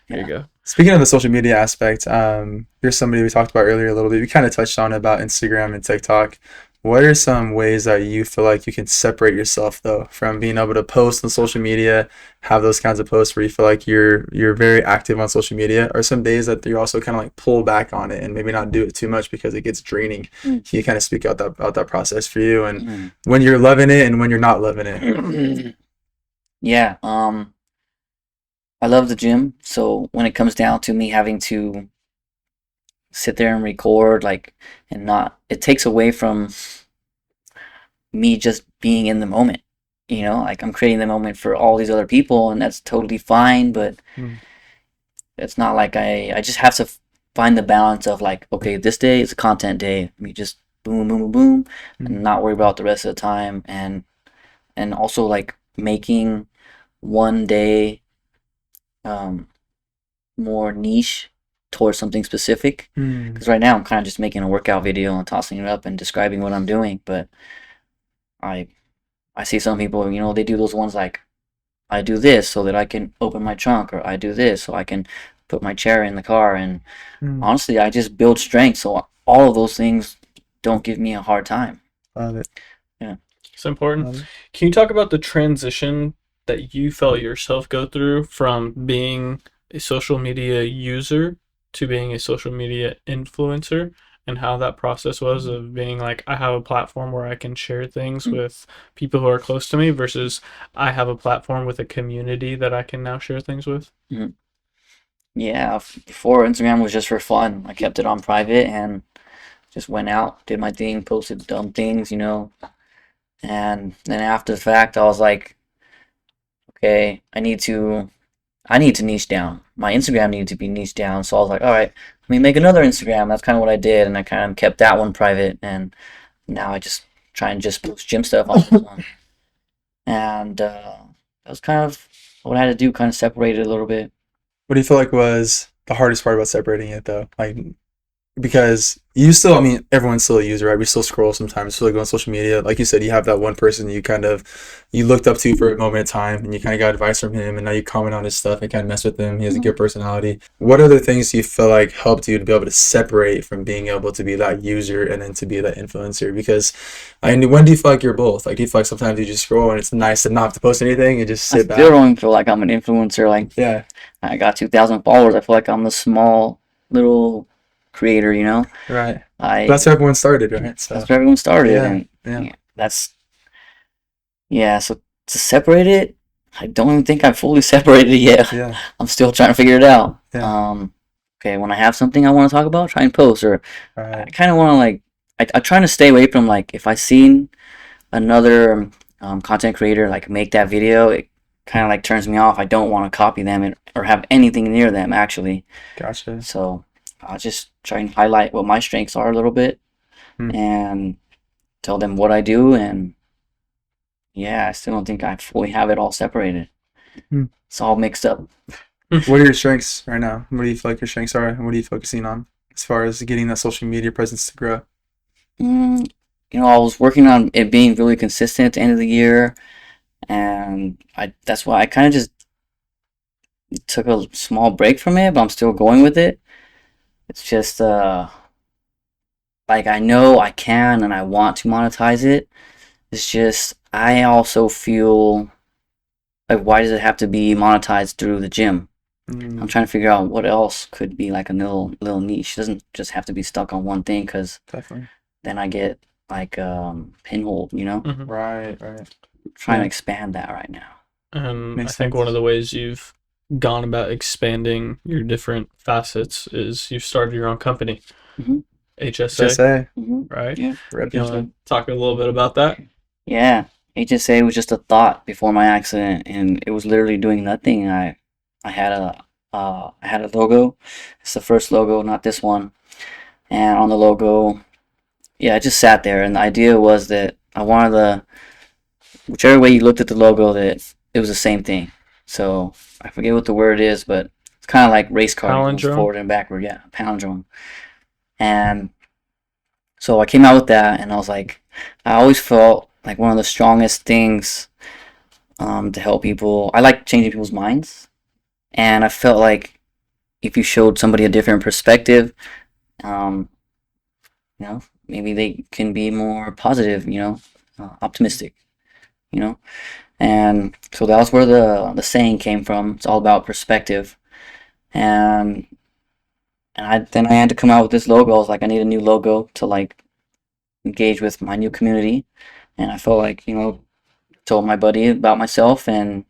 There you go. Speaking of the social media aspect, you're somebody we talked about earlier a little bit. We kind of touched on it about Instagram and TikTok. What are some ways that you feel like you can separate yourself, though, from being able to post on social media, have those kinds of posts where you feel like you're very active on social media, or some days that you also kind of like pull back on it and maybe not do it too much because it gets draining? Can you kind of speak out about that process for you, and when you're loving it and when you're not loving it? Yeah, I love the gym, so when it comes down to me having to sit there and record, like, and not, it takes away from me just being in the moment. Like I'm creating the moment for all these other people, and that's totally fine, but it's not like I just have to find the balance of like, okay, this day is a content day. Let me just boom, boom, boom, boom, and not worry about the rest of the time. And also like making one day um, more niche towards something specific. Mm. Because right now I'm kind of just making a workout video and tossing it up and describing what I'm doing. But I I see some people, you know, they do those ones like I do this so that I can open my trunk, or I do this so I can put my chair in the car. And Mm. honestly, I just build strength. So all of those things don't give me a hard time. Love it. It's important. Love it. Can you talk about the transition that you felt yourself go through from being a social media user to being a social media influencer, and how that process was of being like, I have a platform where I can share things with people who are close to me versus I have a platform with a community that I can now share things with? Yeah, before Instagram was just for fun. I kept it on private and just went out, did my thing, posted dumb things, you know. And then after the fact, I was like, okay, I need to niche down. My Instagram needed to be niche down. So I was like, all right, let me make another Instagram. That's kind of what I did, and I kind of kept that one private. And now I just try and just post gym stuff on this one. And that was kind of what I had to do, kind of separate it a little bit. What do you feel like was the hardest part about separating it though? Like, because you still, I mean, everyone's still a user, right? We still scroll sometimes, still go on social media. Like you said, you have that one person you looked up to for a moment of time, and you kind of got advice from him, and now you comment on his stuff and kind of mess with him. He has a good personality. What other things do you feel like helped you to be able to separate from being able to be that user and then to be that influencer? Because when do you feel like you're both? Like, do you feel like sometimes you just scroll and it's nice to not have to post anything and just I sit back? still don't feel like I'm an influencer. Like, Yeah, I got 2,000 followers. I feel like I'm the small little creator, you know? right. I That's how everyone started, right? So, That's where everyone started. yeah, And yeah. so to separate it, I don't even think I fully separated it yet. Yeah, I'm still trying to figure it out. yeah. Okay, when I have something I want to talk about, try and post. Or I Right. kind of want to like, I try to stay away from like, if I seen another content creator like make that video, it kind of like turns me off. I don't want to copy them or have anything near them actually. Gotcha. So I'll just try and highlight what my strengths are a little bit Hmm. and tell them what I do. And yeah, I still don't think I fully have it all separated. Hmm. It's all mixed up. What are your strengths right now? What do you feel like your strengths are, and what are you focusing on as far as getting that social media presence to grow? You know, I was working on it being really consistent at the end of the year, and that's why I kind of just took a small break from it, but I'm still going with it. It's just like I know I can and I want to monetize it. It's just I also feel like, why does it have to be monetized through the gym? Mm, I'm trying to figure out what else could be like a little niche. It doesn't just have to be stuck on one thing, because definitely. then I get like pinholed, you know? Mhm. Right. Trying Yeah. to expand that right now. And Makes I think sense. one of the ways you've gone about expanding your different facets is you've started your own company, Mhm. HSA, HSA. right? Yeah. You want to talk a little bit about that? Yeah. HSA was just a thought before my accident, and it was literally doing nothing. I had a logo. It's the first logo, not this one. And on the logo, yeah, I just sat there, and the idea was that I wanted whichever way you looked at the logo, that it was the same thing. So I forget what the word is, but it's kind of like race car, it goes Palindrome? forward and backward. Yeah, palindrome. And so I came out with that, and I was like, I always felt like one of the strongest things to help people. I like changing people's minds, and I felt like if you showed somebody a different perspective, um, you know, maybe they can be more positive, you know, optimistic, you know. And so that was where the saying came from. It's all about perspective. And I had to come out with this logo. I was like, I need a new logo to like engage with my new community. And I felt like, you know, told my buddy about myself, and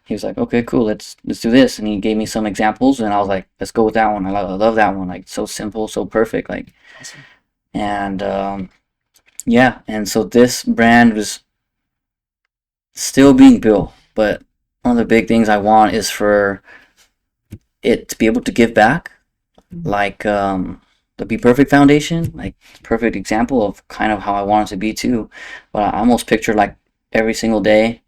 he was like, okay, cool, let's do this. And he gave me some examples, and I was like, let's go with that one. I love that one. Like, so simple, so perfect. Like, Awesome. and yeah, and so this brand was still being built, but one of the big things I want is for it to be able to give back. Like the Be Perfect Foundation, like perfect example of kind of how I want it to be too. But I almost picture like every single day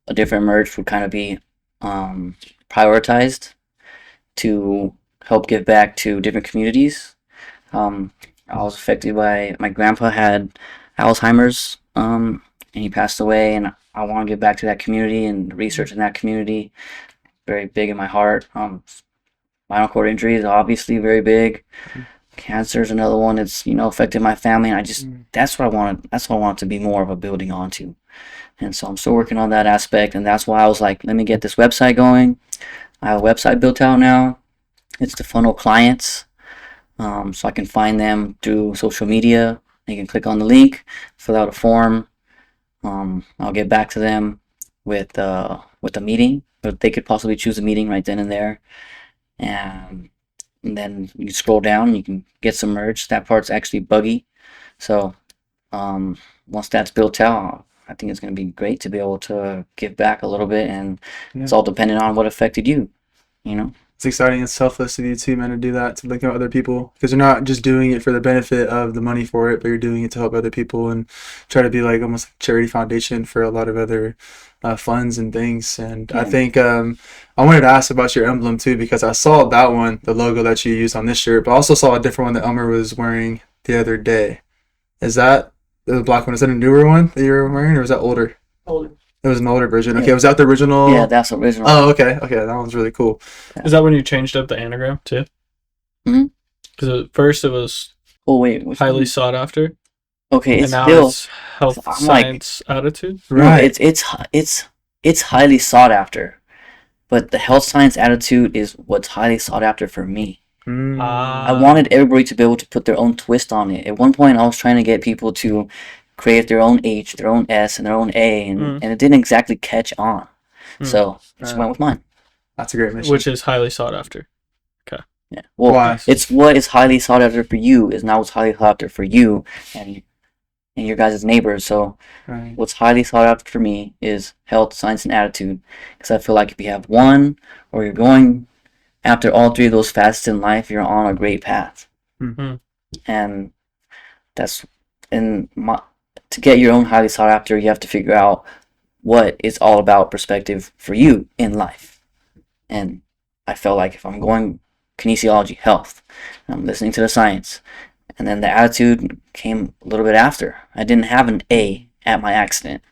a different merch would kind of be prioritized to help give back to different communities. I was affected by my grandpa had Alzheimer's, and he passed away, and I want to give back to that community and research in that community. Very big in my heart. Spinal cord injury is obviously very big. Cancer is another one that's affected my family, and I just that's what I wanted. That's what I want it to be more of a building onto. And so I'm still working on that aspect, and that's why I was like, let me get this website going. I have a website built out now. It's to funnel clients, so I can find them through social media. They can click on the link, fill out a form. I'll get back to them with a meeting, but they could possibly choose a meeting right then and there. And then you scroll down, you can get some merch. That part's actually buggy, so once that's built out, I think it's going to be great to be able to give back a little bit, and it's all dependent on what affected you, It's exciting and selfless of you too, man, to do that, to look at other people, because you're not just doing it for the benefit of the money for it, but you're doing it to help other people and try to be like almost like a charity foundation for a lot of other funds and things. And I think I wanted to ask about your emblem too, because I saw that one, the logo that you used on this shirt, but I also saw a different one that Elmer was wearing the other day. Is that the black one? Is that a newer one that you were wearing, or was that older? Older. It was an older version. Okay, was that the original? Yeah, that's original. Oh, okay. Okay, that one's really cool. Is that when you changed up the anagram too? Mhm. Because at first it was Oh wait, which highly one? sought after, Okay, and it's now still it's health I'm like- science attitude. no, Right. it's highly sought after, but the health science attitude is what's highly sought after for me. Mm. I wanted everybody to be able to put their own twist on it. At one point, I was trying to get people to create their own H, their own S, and their own A, and it didn't exactly catch on. So I just went with mine. That's a great mission. Which is highly sought after. Yeah. Well, Why? it's what is highly sought after for you is not what's highly sought after for you and your guys' neighbors. So Right. what's highly sought after for me is health, science, and attitude. Because I feel like if you have one, or you're going after all three of those facets in life, you're on a great path. Mhm. And that's to get your own highly sought after, you have to figure out what it's all about perspective for you in life. And I felt like if I'm going kinesiology, health, I'm listening to the science, and then the attitude came a little bit after. I didn't have an A at my accident.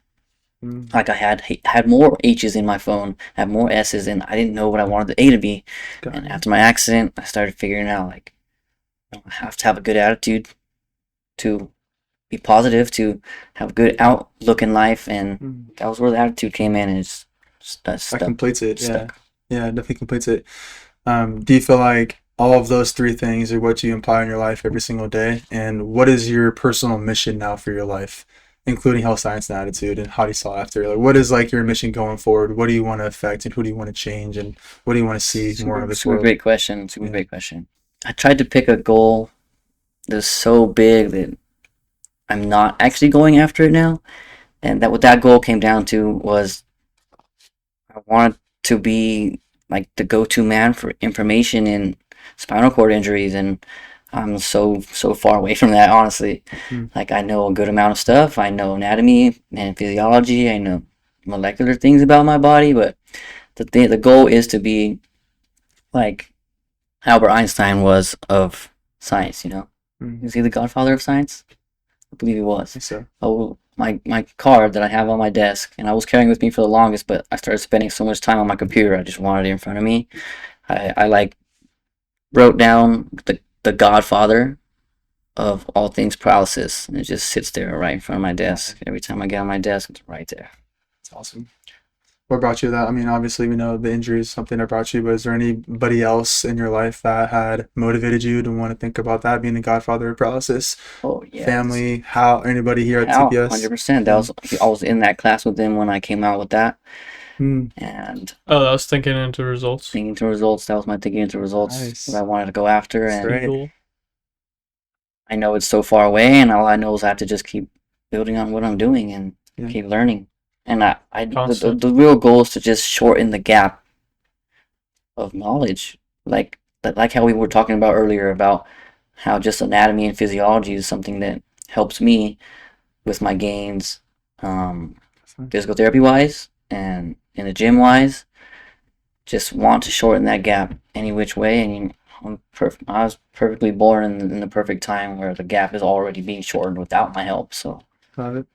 Like I had more H's in my phone, had more S's, and I didn't know what I wanted the A to be. And after my accident, I started figuring out like I have to have a good attitude to be positive, to have a good outlook in life, and that was where the attitude came in, and it's That stuck. completes it. Yeah. Stuck. Yeah, it definitely completes it. Do you feel like all of those three things are what you apply in your life every single day? And what is your personal mission now for your life, including health, science, and attitude, and how do you sought after? Like, what is like your mission going forward? What do you want to affect, and who do you want to change, and what do you want to see more of this Super world? great question. Super great question. I tried to pick a goal that's so big that I'm not actually going after it now. And that what that goal came down to was I wanted to be like the go-to man for information in spinal cord injuries, and I'm so far away from that, honestly. Like I know a good amount of stuff. I know anatomy and physiology. I know molecular things about my body, but the goal is to be like Albert Einstein was of science. Is he the godfather of science? I believe he was. So, Oh, my card that I have on my desk, and I was carrying with me for the longest, but I started spending so much time on my computer, I just wanted it in front of me. I like wrote down the godfather of all things paralysis, and it just sits there right in front of my desk. Every time I get on my desk, it's right there. it's awesome. What brought you to that? I mean, obviously we know the injury is something that brought you, but is there anybody else in your life that had motivated you to want to think about that, being the godfather of paralysis? Oh yeah. Family, how, anybody here at How, TPS? 100%. I was in that class with them when I came out with that, Hmm. and Oh, that was thinking into results. thinking to results. That was my thinking into results Nice. that I wanted to go after, That's and great. Cool. I know it's so far away, and all I know is I have to just keep building on what I'm doing and Yeah. keep learning. And Constant. the real goal is to just shorten the gap of knowledge, like how we were talking about earlier about how just anatomy and physiology is something that helps me with my gains, physical therapy wise and in the gym wise. Just want to shorten that gap any which way, and I was perfectly born in the perfect time where the gap is already being shortened without my help. So Love it.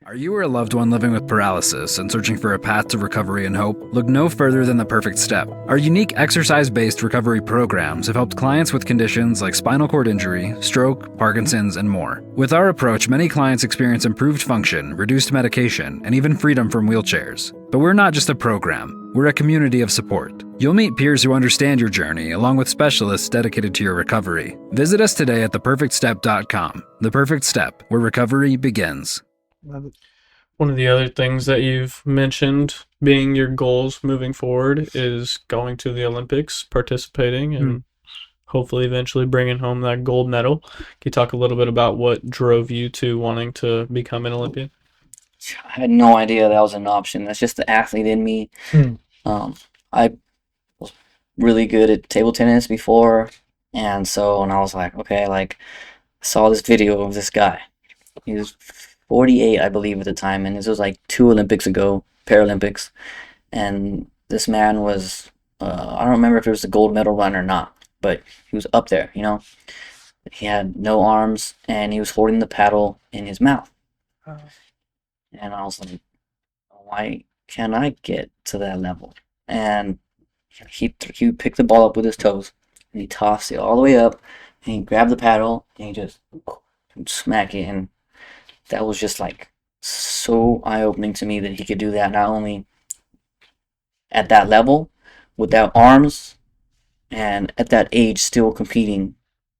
Are you or a loved one living with paralysis and searching for a path to recovery and hope? Look no further than The Perfect Step. Our unique exercise-based recovery programs have helped clients with conditions like spinal cord injury, stroke, Parkinson's, and more. With our approach, many clients experience improved function, reduced medication, and even freedom from wheelchairs. But we're not just a program. We're a community of support. You'll meet peers who understand your journey, along with specialists dedicated to your recovery. Visit us today at theperfectstep.com. The Perfect Step, where recovery begins. Love it. One of the other things that you've mentioned being your goals moving forward is going to the Olympics, participating, and hopefully eventually bringing home that gold medal. Can you talk a little bit about what drove you to wanting to become an Olympian? I had no idea that was an option. That's just the athlete in me. I was really good at table tennis before, and I was like, okay, like I saw this video of this guy. He was 48, I believe, at the time, and this was like 2 Olympics ago, Paralympics, and this man was, I don't remember if it was a gold medal run or not, but he was up there, you know. He had no arms, and he was holding the paddle in his mouth. And I was like, why can't I get to that level? And he picked the ball up with his toes, and he tossed it all the way up, and he grabbed the paddle, and he just smacked it, and that was just like so eye-opening to me that he could do that, not only at that level without arms and at that age still competing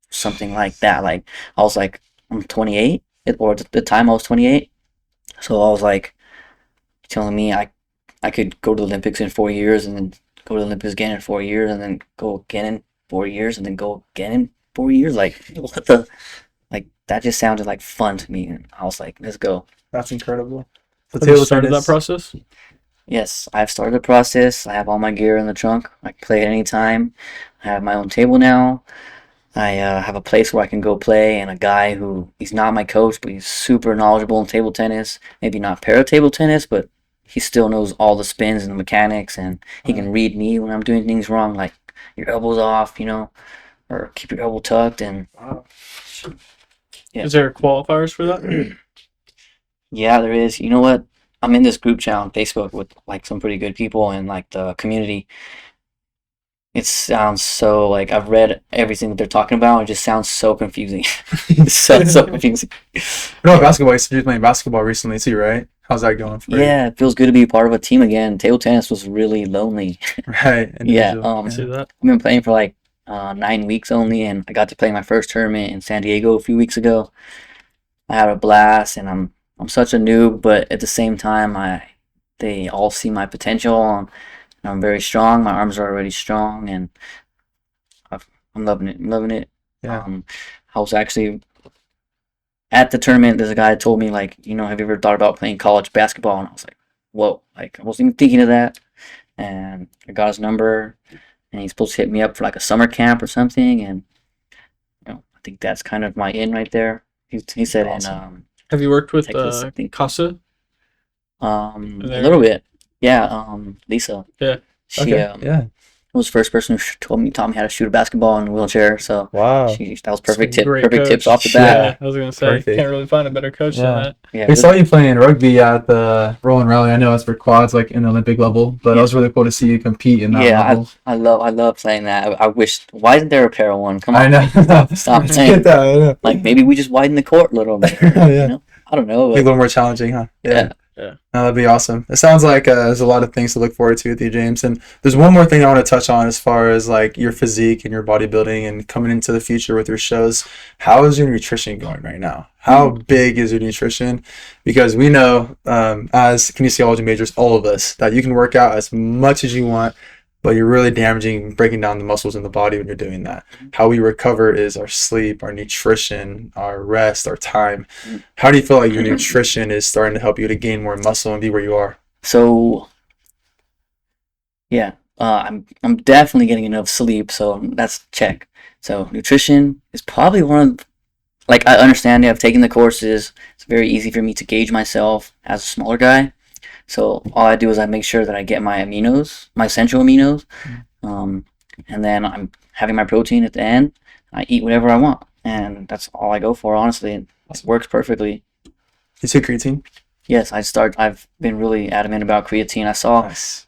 something like that. Like I was like, I'm 28, or at the time I was 28, so I was like, telling me I could go to the Olympics in 4 years, and then go to the Olympics again in 4 years, and then go again in 4 years, and then go again in 4 years. Like what the, like that just sounded like fun to me, and I was like, let's go. That's incredible. So Have you started that process? Yes, I've started the process. I have all my gear in the trunk. I can play at any time. I have my own table now. I have a place where I can go play, and a guy who, he's not my coach, but he's super knowledgeable in table tennis. Maybe not para-table tennis, but he still knows all the spins and the mechanics, and he can read me when I'm doing things wrong, like your elbow's off, you know, or keep your elbow tucked. And yeah. Is there qualifiers for that? Yeah, there is. You know what? I'm in this group chat on Facebook with like some pretty good people and like the community. It sounds so like I've read everything that they're talking about. It just sounds so confusing. It sounds so confusing. No, basketball. You said you're playing basketball recently too, right? How's that going for you? Yeah, it feels good to be a part of a team again. Table tennis was really lonely. Right. Yeah, I see that. I've been playing for like 9 weeks only, and I got to play my first tournament in San Diego a few weeks ago. I had a blast, and I'm such a noob, but at the same time, they all see my potential, and I'm very strong. My arms are already strong, and I'm loving it. I'm loving it. Yeah. I was actually at the tournament. There's a guy that told me, like, you know, have you ever thought about playing college basketball? And I was like, whoa, like I wasn't even thinking of that. And I got his number, and he's supposed to hit me up for like a summer camp or something. And you know, I think that's kind of my in right there. He said Awesome. Have you worked with Texas, I think. Casa? A little bit, yeah. Lisa. Yeah. She Okay. Yeah. was the first person who taught me how to shoot a basketball in a wheelchair. So Wow. that was perfect Some great perfect coach. tips off the Yeah. bat. I was gonna say Perfect. can't really find a better coach Yeah. than that. Yeah, We saw you playing rugby at the Rolling Rally. I know that's for quads, like in the Olympic level, but it was really cool to see you compete in that level. I love playing that. I wish. Why isn't there a para one? Come on, I know. stop Get playing. that, I know. Like maybe we just widen the court a little bit. Yeah. You know? I don't know. Be a little more challenging, huh? Yeah. Yeah. No, that'd be awesome. It sounds like there's a lot of things to look forward to with you, James. And there's one more thing I want to touch on as far as like your physique and your bodybuilding and coming into the future with your shows. How is your nutrition going right now? How big is your nutrition? Because we know as kinesiology majors, all of us, that you can work out as much as you want, but you're really damaging, breaking down the muscles in the body when you're doing that. How we recover is our sleep, our nutrition, our rest, our time. How do you feel like your nutrition is starting to help you to gain more muscle and be where you are? So yeah, I'm definitely getting enough sleep. So that's check. So nutrition is probably one of, like, I understand it. I've taken the courses. It's very easy for me to gauge myself as a smaller guy. So all I do is I make sure that I get my aminos, my essential aminos, and then I'm having my protein at the end. I eat whatever I want, and that's all I go for. Honestly, it works perfectly. You took creatine? Yes, I've been really adamant about creatine. I saw, Nice.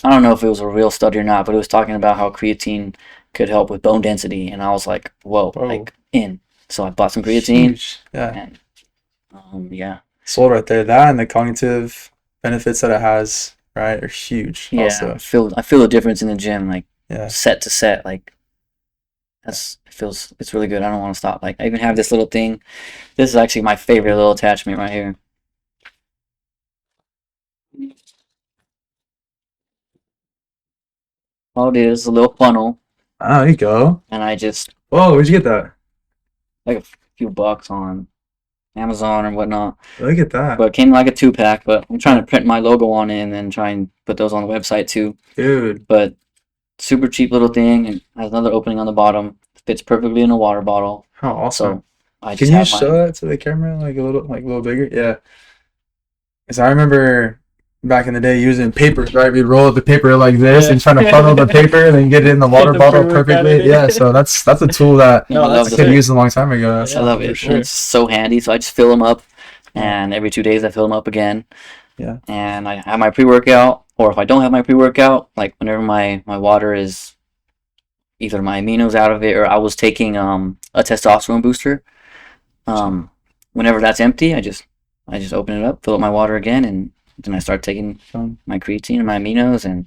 I don't know if it was a real study or not, but it was talking about how creatine could help with bone density, and I was like, whoa, like in. So I bought some creatine. Huge. Yeah. And yeah. Sold right there. That and the cognitive benefits that it has, right, are huge. Yeah, Also. I feel the difference in the gym, like Yeah. set to set, like it's really good. I don't want to stop. Like I even have this little thing. This is actually my favorite little attachment right here. All it is a little funnel, Oh, there you go. and I just Whoa, where'd you get that? like a few bucks on Amazon or whatnot. Look at that. But it came like a 2-pack. But I'm trying to print my logo on it and then try and put those on the website too. Dude. But super cheap little thing, and has another opening on the bottom. Fits perfectly in a water bottle. How awesome. So I Can just you have show mine. that to the camera like a little bigger? Yeah. Because I remember back in the day using paper, right? We'd roll up the paper like this and trying to funnel the paper and then get it in the water the bottle pre-workout perfectly. in it. Yeah, so that's a tool that No, I that's could have sick. used a long time ago. I love for it. sure. It's so handy. So I just fill them up, and every 2 days I fill them up again. Yeah. And I have my pre-workout, or if I don't have my pre-workout, like whenever my water is either my aminos out of it, or I was taking a testosterone booster. Whenever that's empty, I just open it up, fill up my water again, and then I start taking my creatine and my aminos, and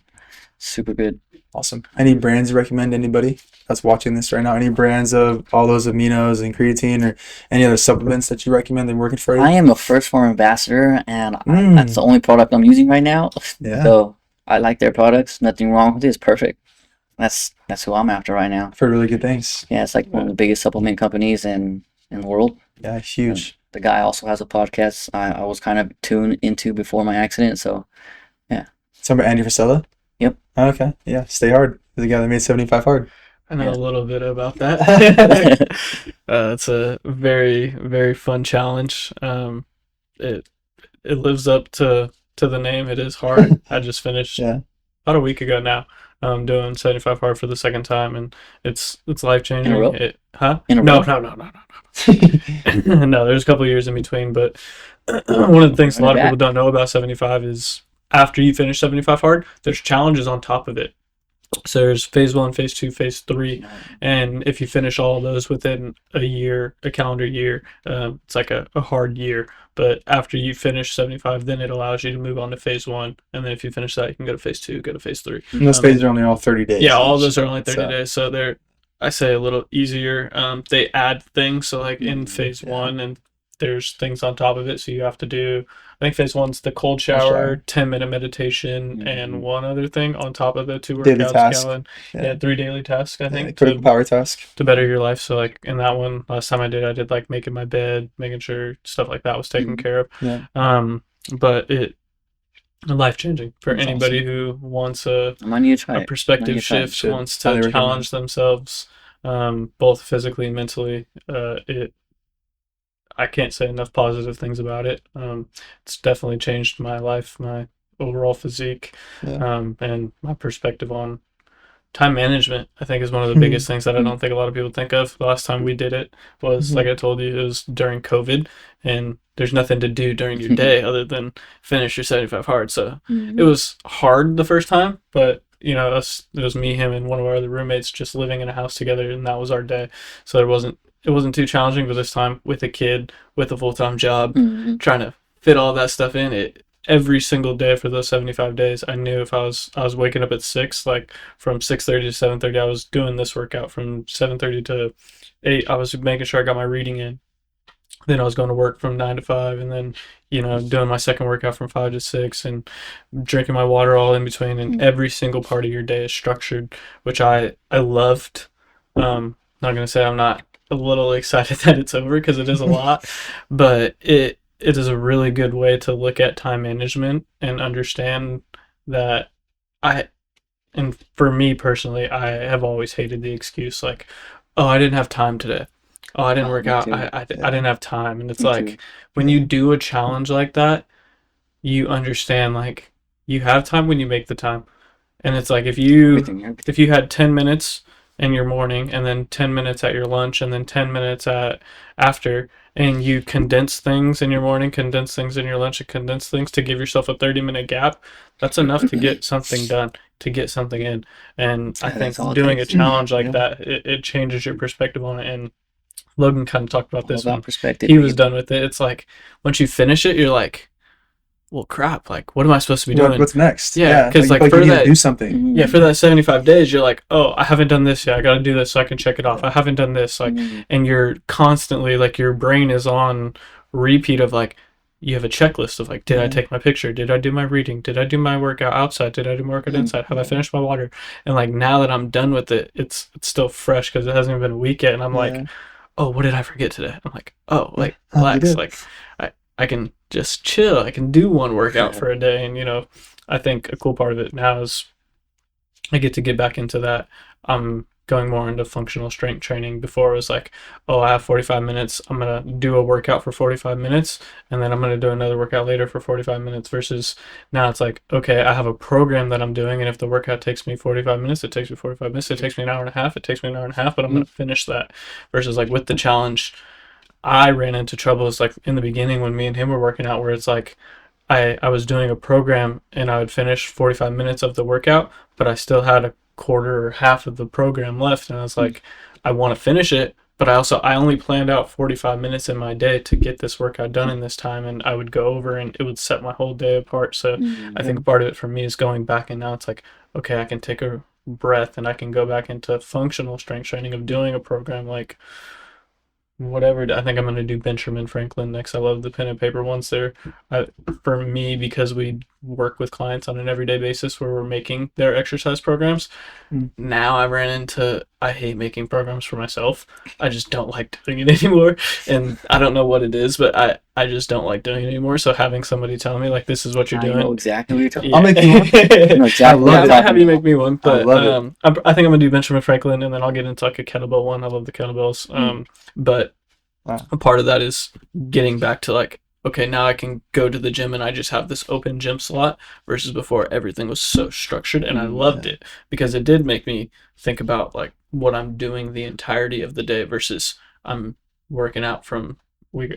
super good. Awesome. Any brands you recommend to anybody that's watching this right now? Any brands of all those aminos and creatine or any other supplements that you recommend that working for you? I am a First Form ambassador, and Mm. that's the only product I'm using right now. Yeah. So I like their products. Nothing wrong with it. It's perfect. That's who I'm after right now. For really good things. Yeah, it's like one of the biggest supplement companies in the world. Yeah, huge. The guy also has a podcast I was kind of tuned into before my accident. So Talking about Andy Frisella? Yep. Okay. Yeah. Stay hard. The guy that made 75 hard. I know Yeah. a little bit about that. It's a very, very fun challenge. It lives up to the name. It is hard. I just finished Yeah. about a week ago now. Doing 75 hard for the second time, and it's life changing. In a row? In a No, row? no. No, there's a couple of years in between, but one of the things a lot of people don't know about 75 is after you finish 75 hard, there's challenges on top of it. So there's phase 1, phase 2, phase 3, and if you finish all of those within a calendar year, it's like a hard year. But after you finish 75, then it allows you to move on to phase 1, and then if you finish that, you can go to phase 2, go to phase 3. And those phases are only all 30 days. Yeah, all of those are only 30 So- days, so they're, I say, a little easier. They add things, so like in phase 1, and there's things on top of it, so you have to do, I think phase 1's the cold shower, 10-minute meditation, and one other thing on top of the 2 Daily workouts task. going. Yeah. Yeah, 3 daily tasks, I think, critical power task. to better your life. So like in that one, last time I did like making my bed, making sure stuff like that was taken care of. Yeah. But it life changing for That's anybody who wants a I might need to try it. perspective Might try it. shift, Should wants highly to recommend. challenge themselves, both physically and mentally. I can't say enough positive things about it. It's definitely changed my life, my overall physique, and my perspective on time management. I think is one of the biggest things that I don't think a lot of people think of. The last time we did it was, like I told you, it was during COVID, and there's nothing to do during your day other than finish your 75 hard. So it was hard the first time, but it was me, him, and one of our other roommates just living in a house together, and that was our day. So it wasn't too challenging. But this time, with a kid, with a full-time job, trying to fit all that stuff in, every single day for those 75 days, I knew if I was waking up at 6, like from 6:30 to 7:30, I was doing this workout. From 7:30 to 8, I was making sure I got my reading in. Then I was going to work from 9 to 5, and then doing my second workout from 5 to 6, and drinking my water all in between. And every single part of your day is structured, which I loved. Not gonna say I'm not a little excited that it's over, because it is a lot, but it is a really good way to look at time management and understand that and for me personally, I have always hated the excuse like, oh, I didn't have time today. Oh, I didn't Oh, work me out. too. I Yeah. didn't have time. And it's Me too. like when Yeah. you do a challenge like that, you understand like you have time when you make the time. And it's like Everything. if you had 10 minutes in your morning and then 10 minutes at your lunch and then 10 minutes at after, and you condense things in your morning, condense things in your lunch, and condense things to give yourself a 30-minute gap, that's enough to get something done, to get something in. And I Yeah, think that's all it doing a takes. challenge like Yeah. that, it changes your perspective on it. And Logan kind of talked about All this about when perspective, he was baby. done with it. It's like once you finish it, you're like, well, crap, like, what am I supposed to be doing? What's next? Yeah, because like, like you for need to that, do something. yeah, for that 75 days, you're like, oh, I haven't done this yet. I got to do this so I can check it off. I haven't done this. Like, and you're constantly, like, your brain is on repeat of, like, you have a checklist of, like, did I take my picture? Did I do my reading? Did I do my workout outside? Did I do my workout inside? Have I finished my water? And, like, now that I'm done with it, it's still fresh because it hasn't even been a week yet. And I'm like, Yeah. oh, what did I forget today? I'm like, oh, like, You relax. did. Like, I can just chill. I can do one workout for a day. And, you know, I think a cool part of it now is I get to get back into that. I'm going more into functional strength training. Before it was like, oh, I have 45 minutes. I'm going to do a workout for 45 minutes and then I'm going to do another workout later for 45 minutes versus now it's like, okay, I have a program that I'm doing. And if the workout takes me 45 minutes, it takes me 45 minutes. It takes me an hour and a half. It takes me an hour and a half, but I'm going to finish that versus like with the challenge. I ran into troubles like in the beginning when me and him were working out where it's like I was doing a program and I would finish 45 minutes of the workout, but I still had a quarter or half of the program left. And I was like, I want to finish it, but I only planned out 45 minutes in my day to get this workout done in this time. And I would go over and it would set my whole day apart. So I think part of it for me is going back and now it's like, okay, I can take a breath and I can go back into functional strength training of doing a program like whatever. I think I'm going to do Benjamin Franklin next. I love the pen and paper ones there. For me, because we work with clients on an everyday basis where we're making their exercise programs, now I ran into, I hate making programs for myself. I just don't like doing it anymore. And I don't know what it is, but I just don't like doing it anymore. So having somebody tell me, like, this is what you're I doing. know exactly what you're talking Yeah. I'll make you one. I know exactly I what love Yeah, I you're might talking have you about. make me one, I but love it. I think I'm gonna do Benjamin Franklin, and then I'll get into like a kettlebell one. I love the kettlebells. But Wow. a part of that is getting back to like, okay, now I can go to the gym and I just have this open gym slot versus before everything was so structured, and I loved it because it did make me think about like what I'm doing the entirety of the day versus I'm working out from.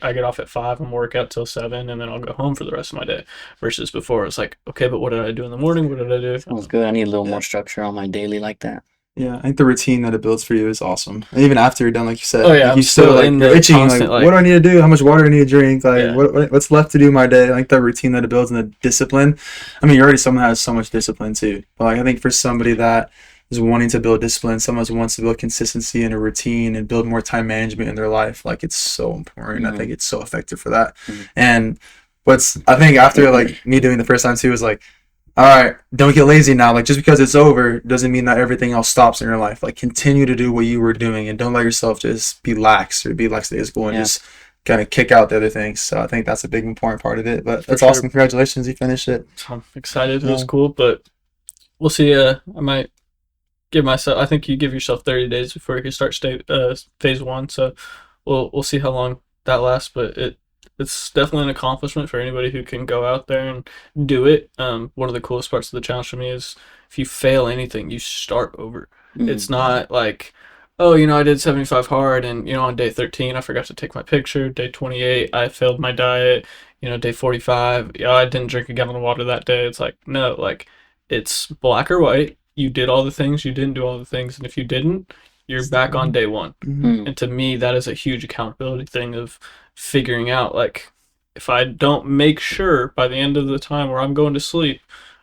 I get off at 5 and work out till 7, and then I'll go home for the rest of my day. Versus before, it's like, okay, but what did I do in the morning? What did I do? Sounds good. I need a little more structure on my daily like that. Yeah, I think the routine that it builds for you is awesome. And even after you're done, like you said, Oh, yeah, like I'm you still still like in you're the itching. constant, Like, like- what do I need to do? How much water do I need to drink? Like, Yeah. what's left to do in my day? Like the routine that it builds and the discipline. I mean, you're already someone that has so much discipline too. But like, I think for somebody that is wanting to build discipline, someone who wants to build consistency and a routine and build more time management in their life, like it's so important. I think it's so effective for that. And I think after like me doing the first time too is like, all right, don't get lazy now. Like, just because it's over doesn't mean that everything else stops in your life. Like, continue to do what you were doing and don't let yourself just be lax or be lackadaisical and just kind of kick out the other things. So I think that's a big important part of it. But that's sure. awesome. Congratulations, you finished it. I'm excited. It was cool, but we'll see. I might give myself. I think you give yourself 30 days before you can start phase 1. So we'll see how long that lasts. But it's definitely an accomplishment for anybody who can go out there and do it. One of the coolest parts of the challenge for me is if you fail anything, you start over. It's not like, oh, I did 75 hard and, on day 13, I forgot to take my picture. Day 28, I failed my diet. Day 45, I didn't drink a gallon of water that day. It's like, no, like it's black or white. You did all the things, you didn't do all the things. And if you didn't, you're back on day 1. And to me, that is a huge accountability thing of figuring out, like, if I don't make sure by the end of the time where I'm going to sleep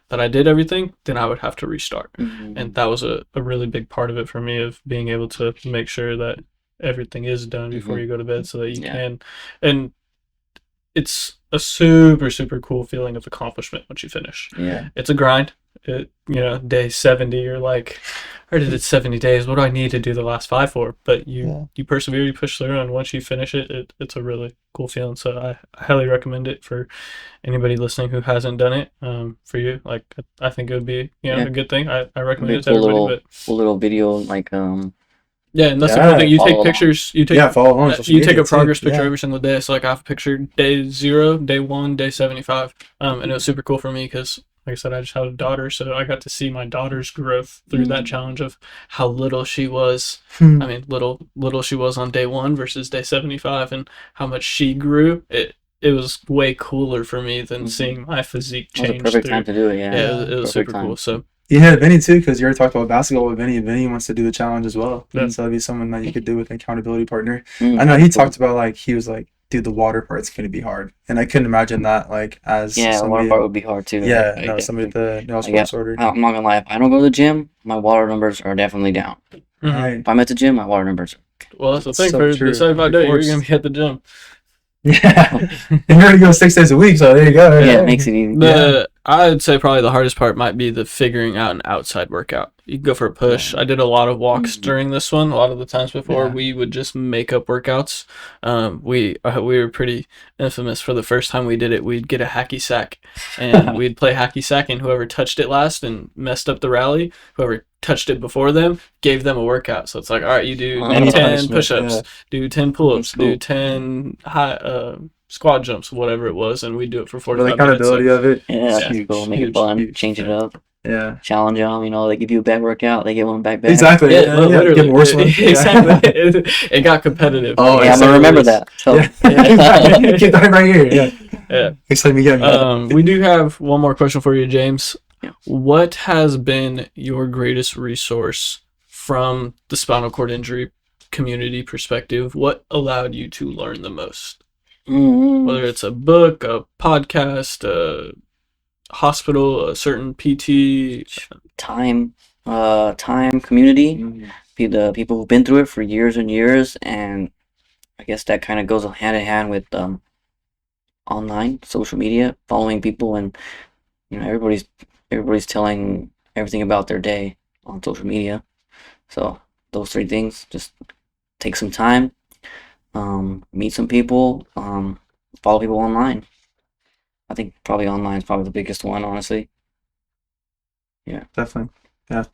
that I did everything, then I would have to restart. And that was a really big part of it for me, of being able to make sure that everything is done before you go to bed so that you can. And it's a super, super cool feeling of accomplishment once you finish. Yeah. It's a grind. Day 70, you're like, I already did 70 days. What do I need to do the last 5 for? But you persevere, you push through, and once you finish it's a really cool feeling. So I highly recommend it for anybody listening who hasn't done it. For you, like, I think it would be a good thing. I recommend it to everybody. Cool little video, like Yeah, and that's the Yeah, cool thing. You follow take along. pictures. You take Follow along on social you take media a progress too. picture Yeah. every single day. So like I have a picture day 0, day 1, day 75. And it was super cool for me because, like I said, I just had a daughter, so I got to see my daughter's growth through that challenge of how little she was. I mean, little she was on day 1 versus day 75, and how much she grew. It was way cooler for me than seeing my physique That was a change perfect through. time to do it. Yeah, Yeah, it was perfect super cool. time. So You had Vinny too, because you already talked about basketball with Vinny. Vinny wants to do the challenge as well, Yeah. and so that'd be someone that you could do with an accountability partner. Mm, I know he cool. talked about like he was like, dude, the water part's gonna be hard, and I couldn't imagine that like as Yeah, the water somebody. part would be hard too. Yeah, Like, no, somebody with the no Like, sports order. I'm not gonna lie. If I don't go to the gym, my water numbers are definitely down. Right. If I'm at the gym, my water numbers are. well, that's the It's thing so for true. the 75 Of day. You're course. gonna be at the gym. Yeah, and you're gonna go 6 days a week, so there you go. Yeah, it makes it easy. I'd say probably the hardest part might be the figuring out an outside workout. You can go for a push. I did a lot of walks during this one. A lot of the times before, Yeah. we would just make up workouts. We were pretty infamous for the first time we did it. We'd get a hacky sack, and we'd play hacky sack, and whoever touched it last and messed up the rally, whoever touched it before them, gave them a workout. So it's like, all right, you do Any 10 punishment, push-ups, yeah. do 10 pull-ups, That's cool. do 10 high squat jumps, whatever it was, and we do it for The 45 minutes. accountability So of it. Yeah, that's huge, cool. Make it huge, fun. huge. Change it up. Yeah, Challenge them. You know, they give you a bad workout, they get one back. exactly. yeah, Yeah, literally. Give 'em worse ones. Yeah. Exactly. It got competitive. Oh, Yeah, I'm gonna remember that. So, Yeah. Keep that right here. Yeah. Yeah. Next time you get me. We do have one more question for you, James. Yeah. What has been your greatest resource from the spinal cord injury community perspective? What allowed you to learn the most? Whether it's a book, a podcast, a hospital, a certain PT. time, community. The people who've been through it for years and years, and I guess that kind of goes hand in hand with online social media, following people, and you know everybody's telling everything about their day on social media. So those 3 things: just take some time, meet some people, follow people online. I think probably online is probably the biggest one, honestly. Definitely. Yeah.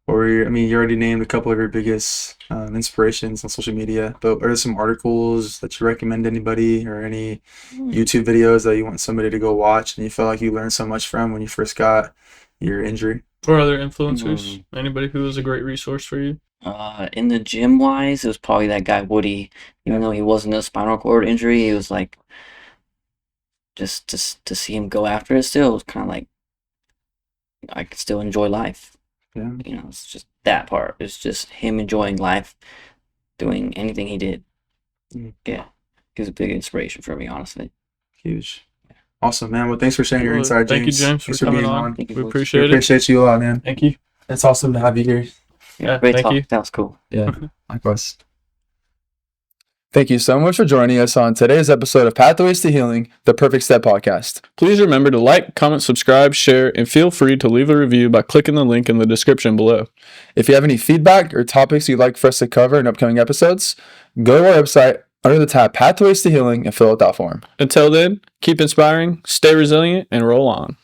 I mean, you already named a couple of your biggest inspirations on social media, but are there some articles that you recommend to anybody or any YouTube videos that you want somebody to go watch and you feel like you learned so much from when you first got your injury? Or other influencers? Anybody who was a great resource for you? In the gym wise, it was probably that guy Woody. Even though he wasn't a spinal cord injury, he was like, just to see him go after it still, it was kind of like I could still enjoy life. Yeah. You know, it's just that part. It's just him enjoying life, doing anything he did. Yeah, he was a big inspiration for me, honestly. Huge. Awesome, man. Well, thanks for sharing your Well, insight, thank you, James. James, Thanks for coming being on. Thank you, We folks. We appreciate it. appreciate you a lot, man. Thank you. It's awesome to have you here. Yeah, Great thank talk. you. That was cool. Yeah, likewise. Thank you so much for joining us on today's episode of Pathways to Healing, the Perfect Step Podcast. Please remember to like, comment, subscribe, share, and feel free to leave a review by clicking the link in the description below. If you have any feedback or topics you'd like for us to cover in upcoming episodes, go to our website under the tab Pathways to Healing and fill out that form. Until then, keep inspiring, stay resilient, and roll on.